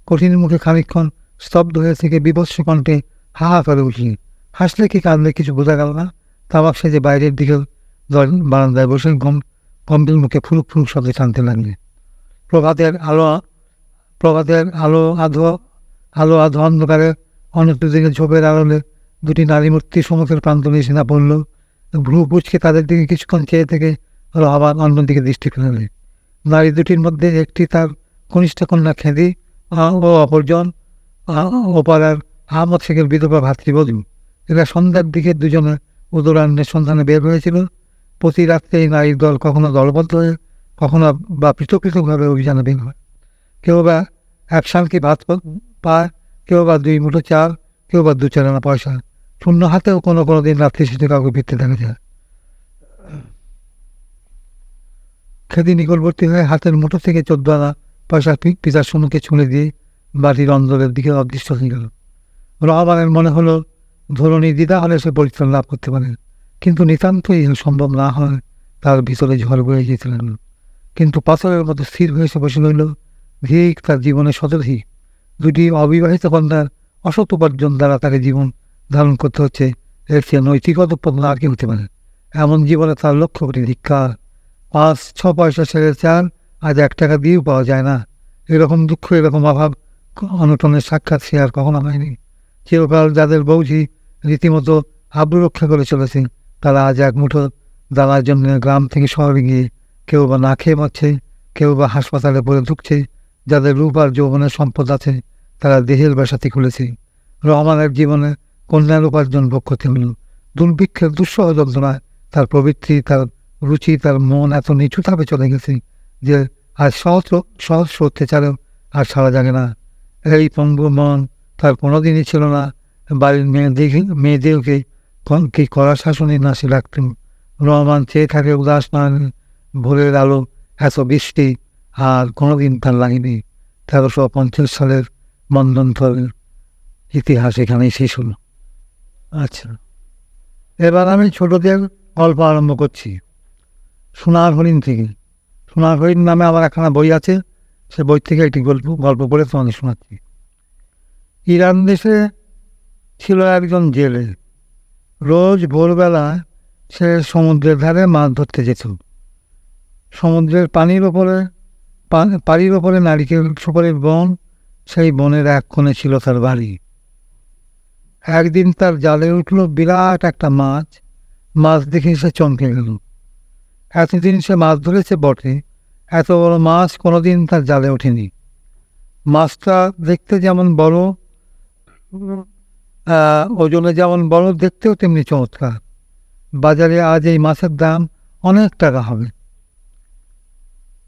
[SPEAKER 1] কঠিন মুখে খানিকক্ষণ স্তব্ধ হয়ে থেকে বিভৎস কণ্ঠে হা করে উঠলেন। হাসলে কি কাঁদলে কিছু বোঝা গেল না। তামাক সেজে বাইরের দিকে বারান্দায় বসে গম্ভীর মুখে ফুরুক ফুরুক শব্দে টানতে লাগলেন। প্রভাতের আলো আধো অন্ধকারে অনেকটা দিকে ঝোপের আড়লে দুটি নারী মূর্তি সমুখের প্রান্ত নিয়ে না পড়ল। ভ্রু পুচকে তাদের দিকে কিছুক্ষণ চেয়ে থেকে রহমান অন্যদিকে দৃষ্টি ফেরালে। নারী দুটির মধ্যে একটি তার কনিষ্ঠ কন্যা খ্যাদি ও অপরজন ওপাড়ার আহমদ শেখের বিধবা ভাতৃবধূ। এরা সন্ধ্যার দিকে দুজনে উদরান্নের সন্ধানে বের হয়েছিল। প্রতি রাত্রে এই নারীর দল কখনো দলবদ্ধ হয়ে, কখনো বা পৃথক পৃথকভাবে অভিযানে বের হয়। কেউ বা 1 শালকি ভাত পায়, কেউ বা 2 মুঠো চাল, কেউ বা 2 আনা পয়সা। শূন্য হাতেও কোনো দিন রাত্রি শেষে কাউকে ফিরতে দেখা যায়। খেদি নিকটবর্তী হয়ে হাতের মুঠো থেকে 14 আনা পয়সা পিতার সম্মুখে ছুঁড়ে দিয়ে বাড়ির অন্দরের দিকে অদৃশ্য হয়ে গেল। রহমানের মনে হলো ধরণী দ্বিধা হলে সে পরিত্রাণ লাভ করতে পারে, কিন্তু নিতান্তই সম্ভব না হয়। তার ভিতরে ঝড় বয়ে যেতে লাগল, কিন্তু পাথরের মতো স্থির হয়ে সে বসে রইল। ভিক তার জীবনে শতধি। 2টি অবিবাহিত কন্যার অসৎ উপার্জন দ্বারা তাকে জীবন ধারণ করতে হচ্ছে, এর চেয়ে নৈতিক অধঃপতন আর কি হতে পারে? এমন জীবনে তার লক্ষ্য কোটি ধিক্কার। 5-6 পয়সা ছেড়ে চাল আজ 1 টাকা দিয়েও পাওয়া যায় না। এরকম দুঃখ, এরকম অভাব অনটনের সাক্ষাৎ সে আর কখনো হয়নি। চিরকাল যাদের বৌঝি রীতিমতো আব্রু রক্ষা করে চলেছে, তারা আজ এক মুঠো দানার জন্য গ্রাম থেকে শহরে গিয়ে কেউ বা না খেয়ে মরছে, কেউ বা হাসপাতালে পড়ে ঢুকছে। যাদের রূপ আর যৌবনের সম্পদ আছে, তারা দেহের বাসাতে খুলেছে। রহমানের জীবনে কন্যার উপার্জন ভোগ করতে হল। দুর্ভিক্ষের দুঃসহ যন্ত্রণায় তার প্রবৃত্তি, তার রুচি, তার মন এত নিচুভাবে চলে গেছে যে আর সহস্র অত্যাচারেও আর ছাড়া জাগে না। এই পঙ্গু মন তার কোনোদিনই ছিল না বাড়ির মেয়েদেরকে কি কড়া শাসনে না সে রাখতেন। রহমান চেয়ে থাকে উদাস নয়ন ভোরের আলো, এত বৃষ্টি আর কোনোদিন তার লাগেনি। 1350 সালের মন্দনথলের ইতিহাস এখানেই শেষ হলো। আচ্ছা, এবার আমি ছোটদের গল্প আরম্ভ করছি। সোনার হরিণ থেকে। সোনার হরিণ নামে আমার একখানা বই আছে, সে বই থেকে একটি গল্প পড়ে তোমাকে শোনাচ্ছি। ইরান দেশে ছিল একজন জেলে। রোজ ভোরবেলা সে সমুদ্রের ধারে মাছ ধরতে যেত। সমুদ্রের পানির ওপরে নারিকেল সুপারির বন, সেই বনের এক কোণে ছিল তার বাড়ি। একদিন তার জালে উঠল বিরাট একটা মাছ। মাছ দেখে সে চমকে গেল। এতদিন সে মাছ ধরেছে বটে, এত বড় মাছ কোনোদিন তার জালে ওঠেনি। মাছটা দেখতে যেমন বড়, ওজনে যেমন বড়, দেখতেও তেমনি চমৎকার। বাজারে আজ এই মাছের দাম অনেক টাকা হবে।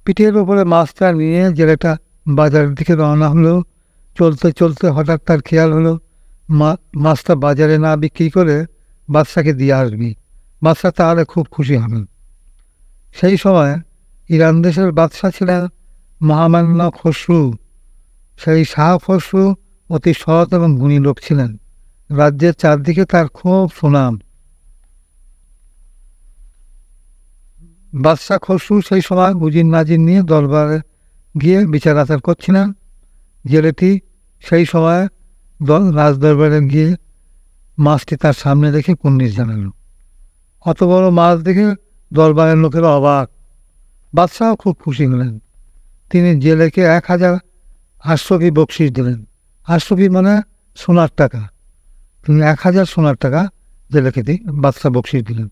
[SPEAKER 1] পিঠের ওপরে মাছটা নিয়ে জেলেটা বাজারের দিকে রওনা হলো। চলতে চলতে হঠাৎ তার খেয়াল হলো মাছটা বাজারে না বিক্রি করে বাদশাকে দিয়ে আসবি, বাদশা তাহলে খুব খুশি হবেন। সেই সময় ইরান দেশের বাদশা ছিলেন মহামান্য খসরু। সেই শাহ খসরু অতি সৎ এবং গুণী লোক ছিলেন। রাজ্যের চারদিকে তার খুব সুনাম। বাদশাহ খসরু সেই সময় উজির নাজির নিয়ে দরবারে গিয়ে বিচার আচার করছিলেন। জেলেটি সেই সময় রাজদরবারে গিয়ে মাছটি তার সামনে রেখে কুন্নিস জানাল। অত বড় মাছ দেখে দরবারের লোকেরা অবাক। বাদশাহ খুব খুশি হলেন। তিনি জেলেকে 1000 আশরফি বকশিস দিলেন। আশরফি মানে সোনার টাকা। তিনি 1000 সোনার টাকা জেলেকে বাদশাহ বকশিস দিলেন।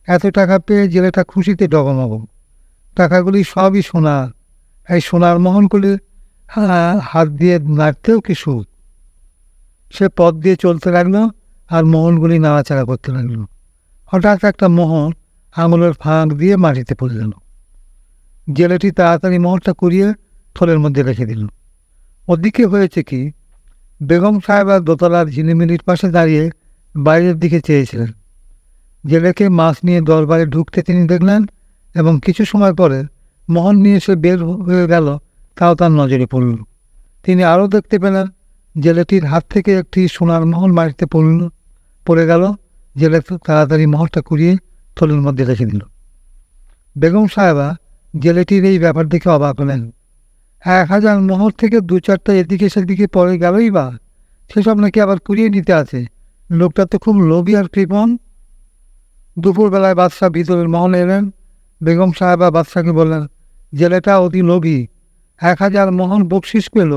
[SPEAKER 1] এত টাকা পেয়ে জেলেটা খুশিতে ডগমগ। টাকাগুলি সবই সোনার। এই সোনার মোহনগুলি হাত দিয়ে নাড়তেও কি সুখ। সে পথ দিয়ে চলতে লাগলো আর মোহনগুলি নাড়াচাড়া করতে লাগলো। হঠাৎ একটা মোহন আঙুলের ফাঁক দিয়ে মাটিতে পড়ে গেল। জেলেটি তাড়াতাড়ি মোহনটা কুড়িয়ে থলের মধ্যে রেখে দিল। ওদিকে হয়েছে কি, বেগম সাহেবা দোতলার ঝিলিমিলির পাশে দাঁড়িয়ে বাইরের দিকে চেয়েছিলেন। জেলেকে মাছ নিয়ে দরবারে ঢুকতে তিনি দেখলেন এবং কিছু সময় পরে মোহন নিয়ে সে বের হয়ে গেল, তাও তার নজরে পড়ল। তিনি আরও দেখতে পেলেন জেলেটির হাত থেকে একটি সোনার মোহন মাটিতে পড়ে গেল। জেলে তাড়াতাড়ি মোহরটা কুড়িয়ে থলের মধ্যে রেখে দিল। বেগম সাহেবা জেলেটির এই ব্যাপার দেখে অবাক হলেন। 1000 মোহর থেকে 2-4টা এদিকে সেদিকে পড়ে গেলই বা, সেসব নাকি আবার কুড়িয়ে নিতে আছে। লোকটা তো খুব লোভী আর কৃপণ। দুপুরবেলায় বাদশাহ ভিতরের মহলে এলেন। বেগম সাহেবা বাদশাকে বললেন, জেলেটা অতি লোভী। 1000 মোহর বকশিস পেল,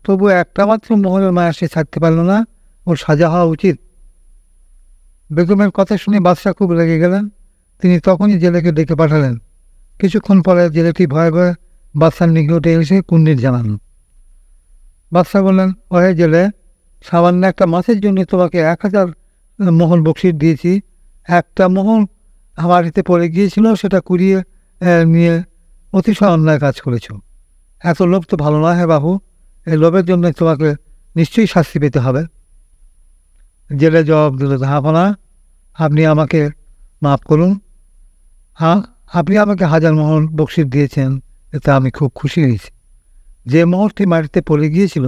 [SPEAKER 1] তবু একটা মাত্র মোহরের মায়া সে ছাড়তে পারল না। ওর সাজা হওয়া উচিত। বেগমের কথা শুনে বাদশাহ খুব রেগে গেলেন। তিনি তখনই জেলেকে ডেকে পাঠালেন। কিছুক্ষণ পরে জেলেটি ভয়ে ভয়ে বাদশার নিকটে এসে কুন্নিস জানান। বাদশাহ বললেন, ওহে জেলে, সামান্য একটা মাছের জন্য তোমাকে 1000 মোহর বকশিস দিয়েছি। একটা মোহর আমার হাতে পড়ে গিয়েছিল, সেটা কুড়িয়ে নিয়ে অতিশয় অন্যায় কাজ করেছ। এত লোভ তো ভালো নয় হে বাবু। এই লোভের জন্য তোমাকে নিশ্চয়ই শাস্তি পেতে হবে। জেলে জবাব দিল, জাহাপনা, আপনি আমাকে মাফ করুন। হ্যাঁ, আপনি আমাকে 1000 মোহর বকশিস দিয়েছেন, এতে আমি খুব খুশি হয়েছি। যে মোহরটি মাটিতে পড়ে গিয়েছিল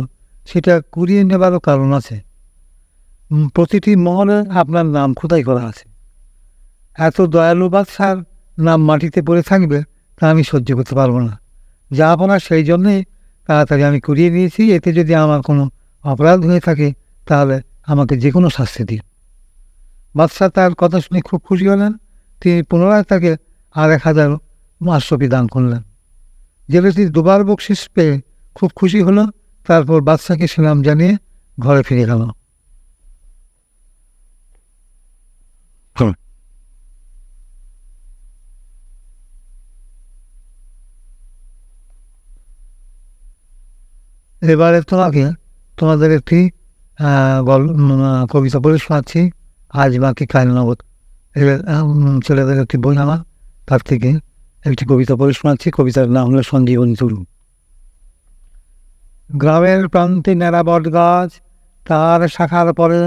[SPEAKER 1] সেটা কুড়িয়ে নেবারও কারণ আছে। প্রতিটি মোহরে আপনার নাম খোদাই করা আছে। এত দয়ালু বাদশার নাম মাটিতে পড়ে থাকবে তা আমি সহ্য করতে পারবো না। যা আপনার সেই জন্যেই তাড়াতাড়ি আমি কুড়িয়ে নিয়েছি। এতে যদি আমার কোনো অপরাধ হয়ে থাকে তাহলে আমাকে যে কোনো শাস্তি দিন। বাদশাহ তার কথা শুনে খুব খুশি হলেন। তিনি পুনরায় তাকে আর 1000 আশরফি দান করলেন। জেলেটি 2বার বকশিস পেয়ে খুব খুশি হলো। তারপর বাদশাকে সালাম জানিয়ে ঘরে ফিরে গেল। এবারে তোমাদের একটি কবিতা পড়ে শোনাচ্ছি। আজ বাকি কাল নগদ ছেলেদের একটি বই আমার, তার থেকে একটি কবিতা পড়ে শোনাচ্ছি। কবিতার নাম হলো সঞ্জীবনী তরু। গ্রামের প্রান্তে ন্যাড়া বট গাছ, তার শাখার পরে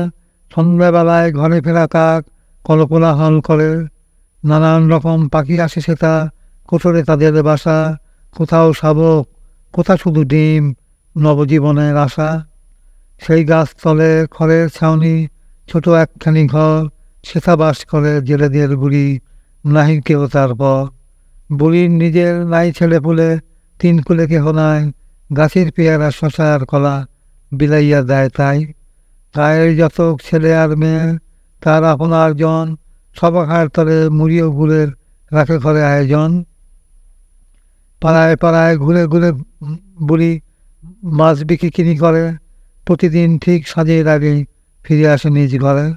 [SPEAKER 1] সন্ধ্যাবেলায় ঘরে ফেরা কাক কলকোলাহল করে। নানান রকম পাখি আসে সেটা, কোঠরে তাদের বাসা। কোথাও শাবক, কোথা শুধু ডিম, নবজীবনের আশা। সেই গাছতলে খড়ের ছাউনি, ছোট একখানি ঘর, সেথা বাস করে জেলেদের বুড়ি, নাহি কেউ তারপর। বুড়ির নিজের নাই ছেলে পুলে, 3 কুলে কেহ নাই। গাছের পেয়ারা শশা আর কলা, বিলাইয়া দেয় তাই। গায়ের যত ছেলে আর মেয়ে তার আপনার জন, সবাখার তলে মুড়িও গুড়ের রাখে ঘরে আয়োজন। পাড়ায় পাড়ায় ঘুরে ঘুরে বুড়ি মাছ বিক্রি করে, প্রতিদিন ঠিক সাজের আগে ফিরে আসে নিজ ঘরে।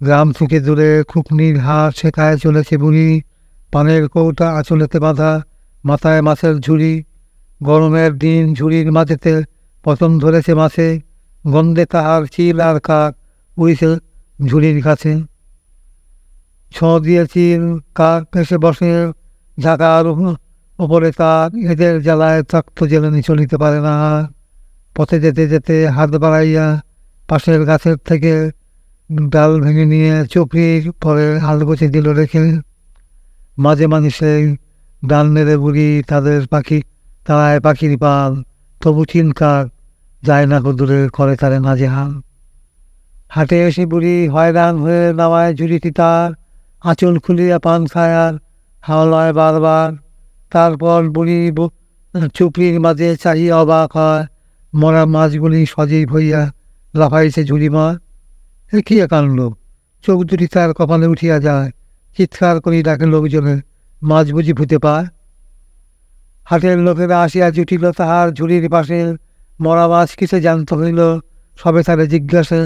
[SPEAKER 1] গ্রাম থেকে দূরে খুকনির হাট শেখায় চলেছে বুড়ি, পানের কৌটা আঁচলেতে বাঁধা, মাথায় মাছের ঝুড়ি। গরমের দিন ঝুড়ির মাঝেতে পতন ধরেছে মাছে, গন্ধে তাহার চিল আর কাক উড়িছে ঝুড়ির কাছে। ছোঁ দিয়ে চিল কাক এসে বসে ঝাঁকার ওপরে তার, এদের জ্বালায় তক্ত জেলেনি চলিতে পারে না। পথে যেতে যেতে হাত বাড়াইয়া পাশের গাছের থেকে ডাল ভেঙে নিয়ে চোপড়ির পরে আলগোছে দিল রেখে। মাঝে মাঝে সেই ডাল নেড়ে বুড়ি তাদের পাখি তারায় পাখির পাল, তবু চিনকার যায় না দূরে করে তারে নাজেহাল। হাটে এসে বুড়ি হয়রান হয়ে নামায় ঝুড়িটি তার, আঁচল খুলিয়া পান খায়ার হাওয়া লয় বারবার। তারপর বুড়ি চুপড়ির মাঝে চাহিয়া অবাক হয়, মরা মাছগুলি সজীব হইয়া লাফাইছে ঝুড়ি মাছ। এ কি কাণ্ড! চোখ দুটি তার কপালে উঠিয়া যায়, চিৎকার করি ডাকে লোকজনে, মাছ বুঝি ভূতে পায়। হাটের লোকেরা আসিয়া জুটিল তাহার ঝুড়ির পাশে, মরা মাছ কিসে জানত হইল সবে তারে জিজ্ঞাসে।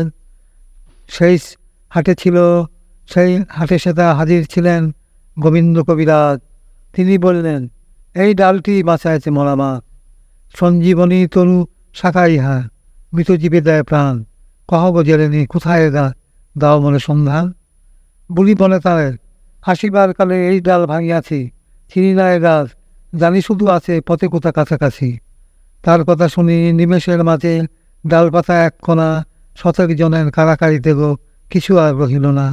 [SPEAKER 1] সেই হাটে ছিল সেই হাটে সেটা হাজির ছিলেন গোবিন্দ কবিরাজ। তিনি বললেন, এই ডালটি বাঁচাইছে মরা মাছ, সঞ্জীবনী তরু শাখা ইহা, মৃতজীবে দেয় প্রাণ। কহ গো জেলেনি, কোথায় দাও মনে সন্ধান। বুড়ি বলে তাদের, আসিবার কালে এই ডাল ভাঙিয়াছি, চিনি না এ গাছ, জানি শুধু আছে পথে কোথা কাছাকাছি। তার কথা শুনি নিমেষের মাঝে ডাল পাতা এক কোনা, শতক জনের কারাকারিতে গো কিছু আর রহিল না।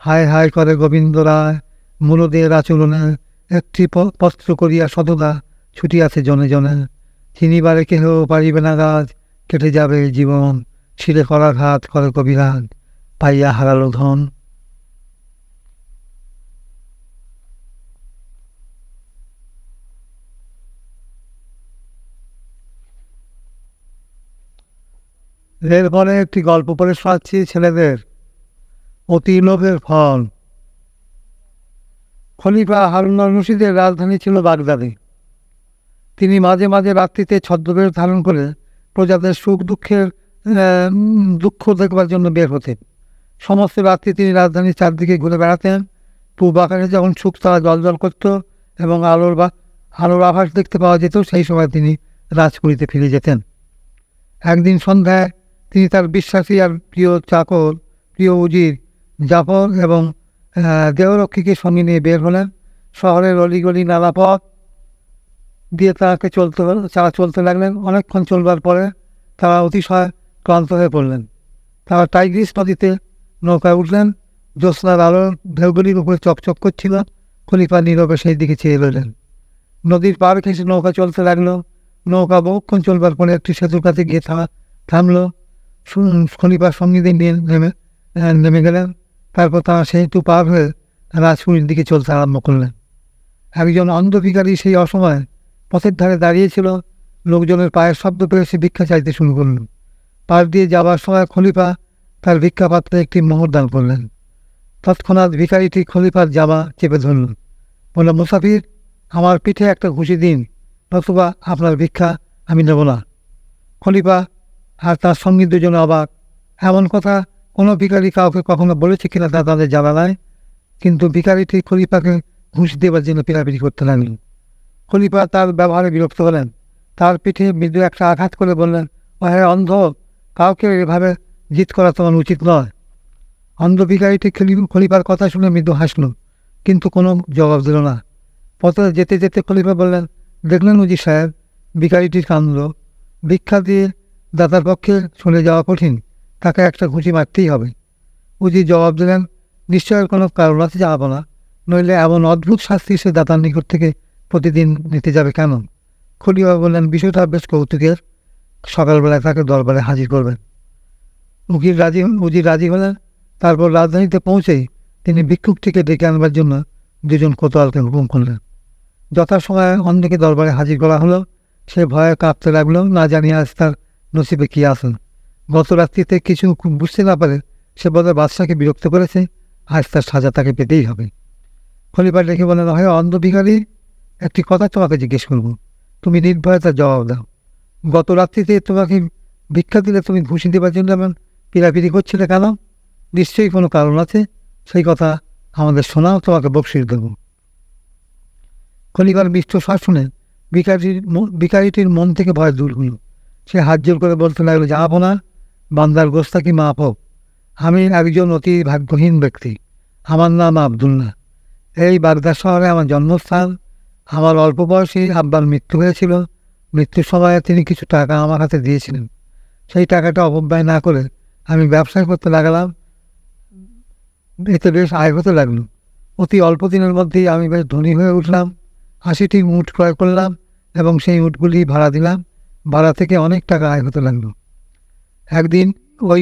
[SPEAKER 1] হায় হায় করে গোবিন্দ রায়, মূলদের আচরণে একটি পত্র করিয়া সততা ছুটিয়াছে জনে জনে। চিনিবারে কেহ পারিবে না গাছ, কেটে যাবে জীবন, ছিঁড়ে করা ঘাত করে কবিরাজ, পাইয়া হারালো ধন। এরপরে একটি গল্প পড়ে শোনাচ্ছি ছেলেদের, অতি লোভের ফল। খলিফা হারুন আল রশিদের রাজধানী ছিল বাগদাদে। তিনি মাঝে মাঝে রাত্রিতে ছদ্মবেশ ধারণ করে প্রজাদের সুখ দুঃখ দেখবার জন্য বের হতেন। সমস্ত রাত্রি তিনি রাজধানীর চারদিকে ঘুরে বেড়াতেন। পূর্ব আকাশে যখন সুখ তারা জল করত এবং আলোর আভাস দেখতে পাওয়া যেত, সেই সময় তিনি রাজপুরীতে ফিরে যেতেন। একদিন সন্ধ্যায় তিনি তার বিশ্বাসী আর প্রিয় উজির জাফর এবং দেহরক্ষীকে সঙ্গে নিয়ে বের হলেন। শহরের অলিগলি নালা পথ দিয়ে তারা চলতে লাগলেন। অনেকক্ষণ চলবার পরে তারা অতিশয় ক্লান্ত হয়ে পড়লেন। তারা টাইগ্রিস নদীতে নৌকায় উঠলেন। জ্যোৎস্নার আলোর ঢেউগুলির উপরে চকচক করছিল। খলিফা নীরবে সেই দিকে চেয়ে রইলেন। নদীর পার ঘেঁষে নৌকা চলতে লাগলো। নৌকা বহুক্ষণ চলবার পরে একটি সেতুর কাছে গিয়ে থামলো। খলিফার সঙ্গীদের নিয়ে নেমে গেলেন। তারপর তারা সেতু পার হয়ে রাজপুরীর দিকে চলতে আরম্ভ করলেন। একজন অন্ধ ভিখারি সেই অসময়ে পথের ধারে দাঁড়িয়েছিল। লোকজনের পায়ের শব্দ পেয়ে সে ভিক্ষা চাইতে শুরু করল। পার দিয়ে যাবার সময় খলিফা তার ভিক্ষা পাত্রে একটি মোহর দান করলেন। তৎক্ষণাৎ ভিখারিটি খলিফার জামা চেপে ধরল, বলল, মুসাফির, আমার পিঠে একটা ঘুষি দিন, নতুবা আপনার ভিক্ষা আমি নেব না। খলিফা আর তার সঙ্গী দুজনে অবাক। এমন কথা কোনো ভিখারি কাউকে কখনো বলেছে কিনা তা তাদের জানা নাই, কিন্তু ভিখারিটি খলিফাকে ঘুষ দেবার জন্য পিড়াপিড়ি করতে লাগলেন। খলিফা তার ব্যবহারে বিরক্ত হলেন। তার পিঠে মৃদু একটা আঘাত করে বললেন, ও হ্যাঁ অন্ধ, কাউকে এভাবে জিত করা তোমার উচিত নয়। অন্ধ ভিখারিটি খলিফার কথা শুনে মৃদু হাসল, কিন্তু কোনো জবাব দিল না। পথে যেতে যেতে খলিফা বললেন, দেখলেন উজি সাহেব, ভিখারিটির কান্দ। ভিক্ষা দিয়ে দাতার পক্ষে চলে যাওয়া কঠিন, তাকে একটা ঘুষি মারতেই হবে। উজি জবাব দিলেন, নিশ্চয়ের কোনো কারণ আছে যাবো না, নইলে এমন অদ্ভুত শাস্তি সে দাতার নিকট থেকে প্রতিদিন নিতে যাবে কেন? খলিফা বললেন, বিষয়টা বেশ কৌতুকের, সকালবেলায় তাকে দরবারে হাজির করবেন। উজির রাজি হলেন। তারপর রাজধানীতে পৌঁছেই তিনি ভিক্ষুকটিকে ডেকে আনবার জন্য দুজন কোতোয়ালকে হুকুম করলেন। যথাসময়ে অন্ধকে দরবারে হাজির করা হলো। সে ভয়ে কাঁপতে লাগলো, না জানিয়ে আজ তার নসিবে কী আসে। গত রাত্রিতে কিছু বুঝতে না পারে সে বলে বাদশাকে বিরক্ত করেছে, আজ তার সাজা তাকে পেতেই হবে। খলিফা ডেকে বলেন, হয় অন্ধ ভিখারি, একটি কথা তোমাকে জিজ্ঞেস করব, তুমি নির্ভয়ে তার জবাব দাও। গত রাত্রিতে তোমাকে ভিক্ষা দিলে তুমি ঘুষি দেবার জন্য এমন পিড়াপিড়ি করছিলে কেন? নিশ্চয়ই কোনো কারণ আছে, সেই কথা আমাদের শোনাও, তোমাকে বকশিশ দেব। খলিফার মিষ্ট স্বর শুনে ভিখারিটির মন থেকে ভয় দূর হল। সে হাত জোর করে বলতে লাগলো, যাবো না, বান্দার গোস্তাকি মাফ হোক। আমি একজন অতি ভাগ্যহীন ব্যক্তি, আমার নাম আবদুল্লাহ। এই বাগদাদ শহরে আমার জন্মস্থান। আমার অল্প বয়সে আব্বার মৃত্যু হয়েছিল। মৃত্যুর সময়ে তিনি কিছু টাকা আমার হাতে দিয়েছিলেন। সেই টাকাটা অপব্যয় না করে আমি ব্যবসা করতে লাগলাম। এতে বেশ আয় হতে লাগলো। অতি অল্প দিনের মধ্যেই আমি বেশ ধনী হয়ে উঠলাম। 80টি উট ক্রয় করলাম এবং সেই উটগুলি ভাড়া দিলাম। ভাড়া থেকে অনেক টাকা আয় হতে লাগলো। একদিন ওই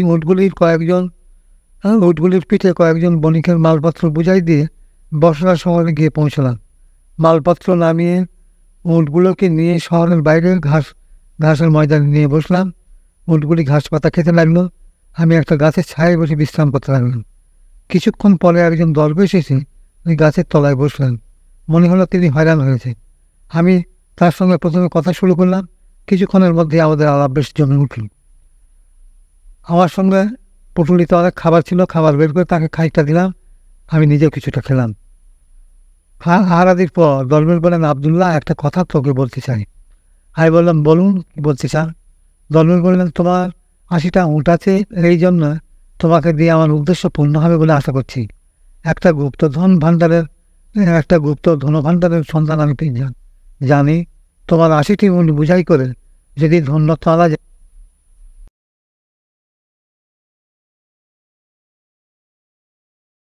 [SPEAKER 1] উটগুলির পিঠে কয়েকজন বণিকের মালপত্র বুঝাই দিয়ে বসরা শহরে গিয়ে পৌঁছলাম। মালপত্র নামিয়ে উটগুলোকে নিয়ে শহরের বাইরে ঘাসের ময়দানে নিয়ে বসলাম। উটগুলি ঘাস পাতা খেতে লাগলো। আমি একটা গাছের ছায়ায় বসে বিশ্রাম করতে লাগলাম। কিছুক্ষণ পরে একজন দরবেশ এসে ওই গাছের তলায় বসলেন। মনে হলো তিনি হয়রান হয়েছে। আমি তার সঙ্গে প্রথমে কথা শুরু করলাম। কিছুক্ষণের মধ্যে আমাদের আলাপ বেশ জমে উঠল। আমার সঙ্গে পুটুলিতে অনেক খাবার ছিল। খাবার বের করে তাকে খাইটা দিলাম। আমি নিজেও কিছুটা খেলাম। আহারাদির পর দরবেশ বলেন, আবদুল্লাহ, একটা কথা তোকে বলতে চাই। আমি বললাম, বলুন, কি বলতে চান? দরবেশ বললেন, তোমার 80টা উট আছে, এই জন্য তোমাকে দিয়ে আমার উদ্দেশ্য পূর্ণ হবে বলে আশা করছি। একটা গুপ্ত ধনভাণ্ডারের সন্ধান আমি জানি। তোমার 80টি উট বুঝাই করে যদি ধন্য তোলা যায়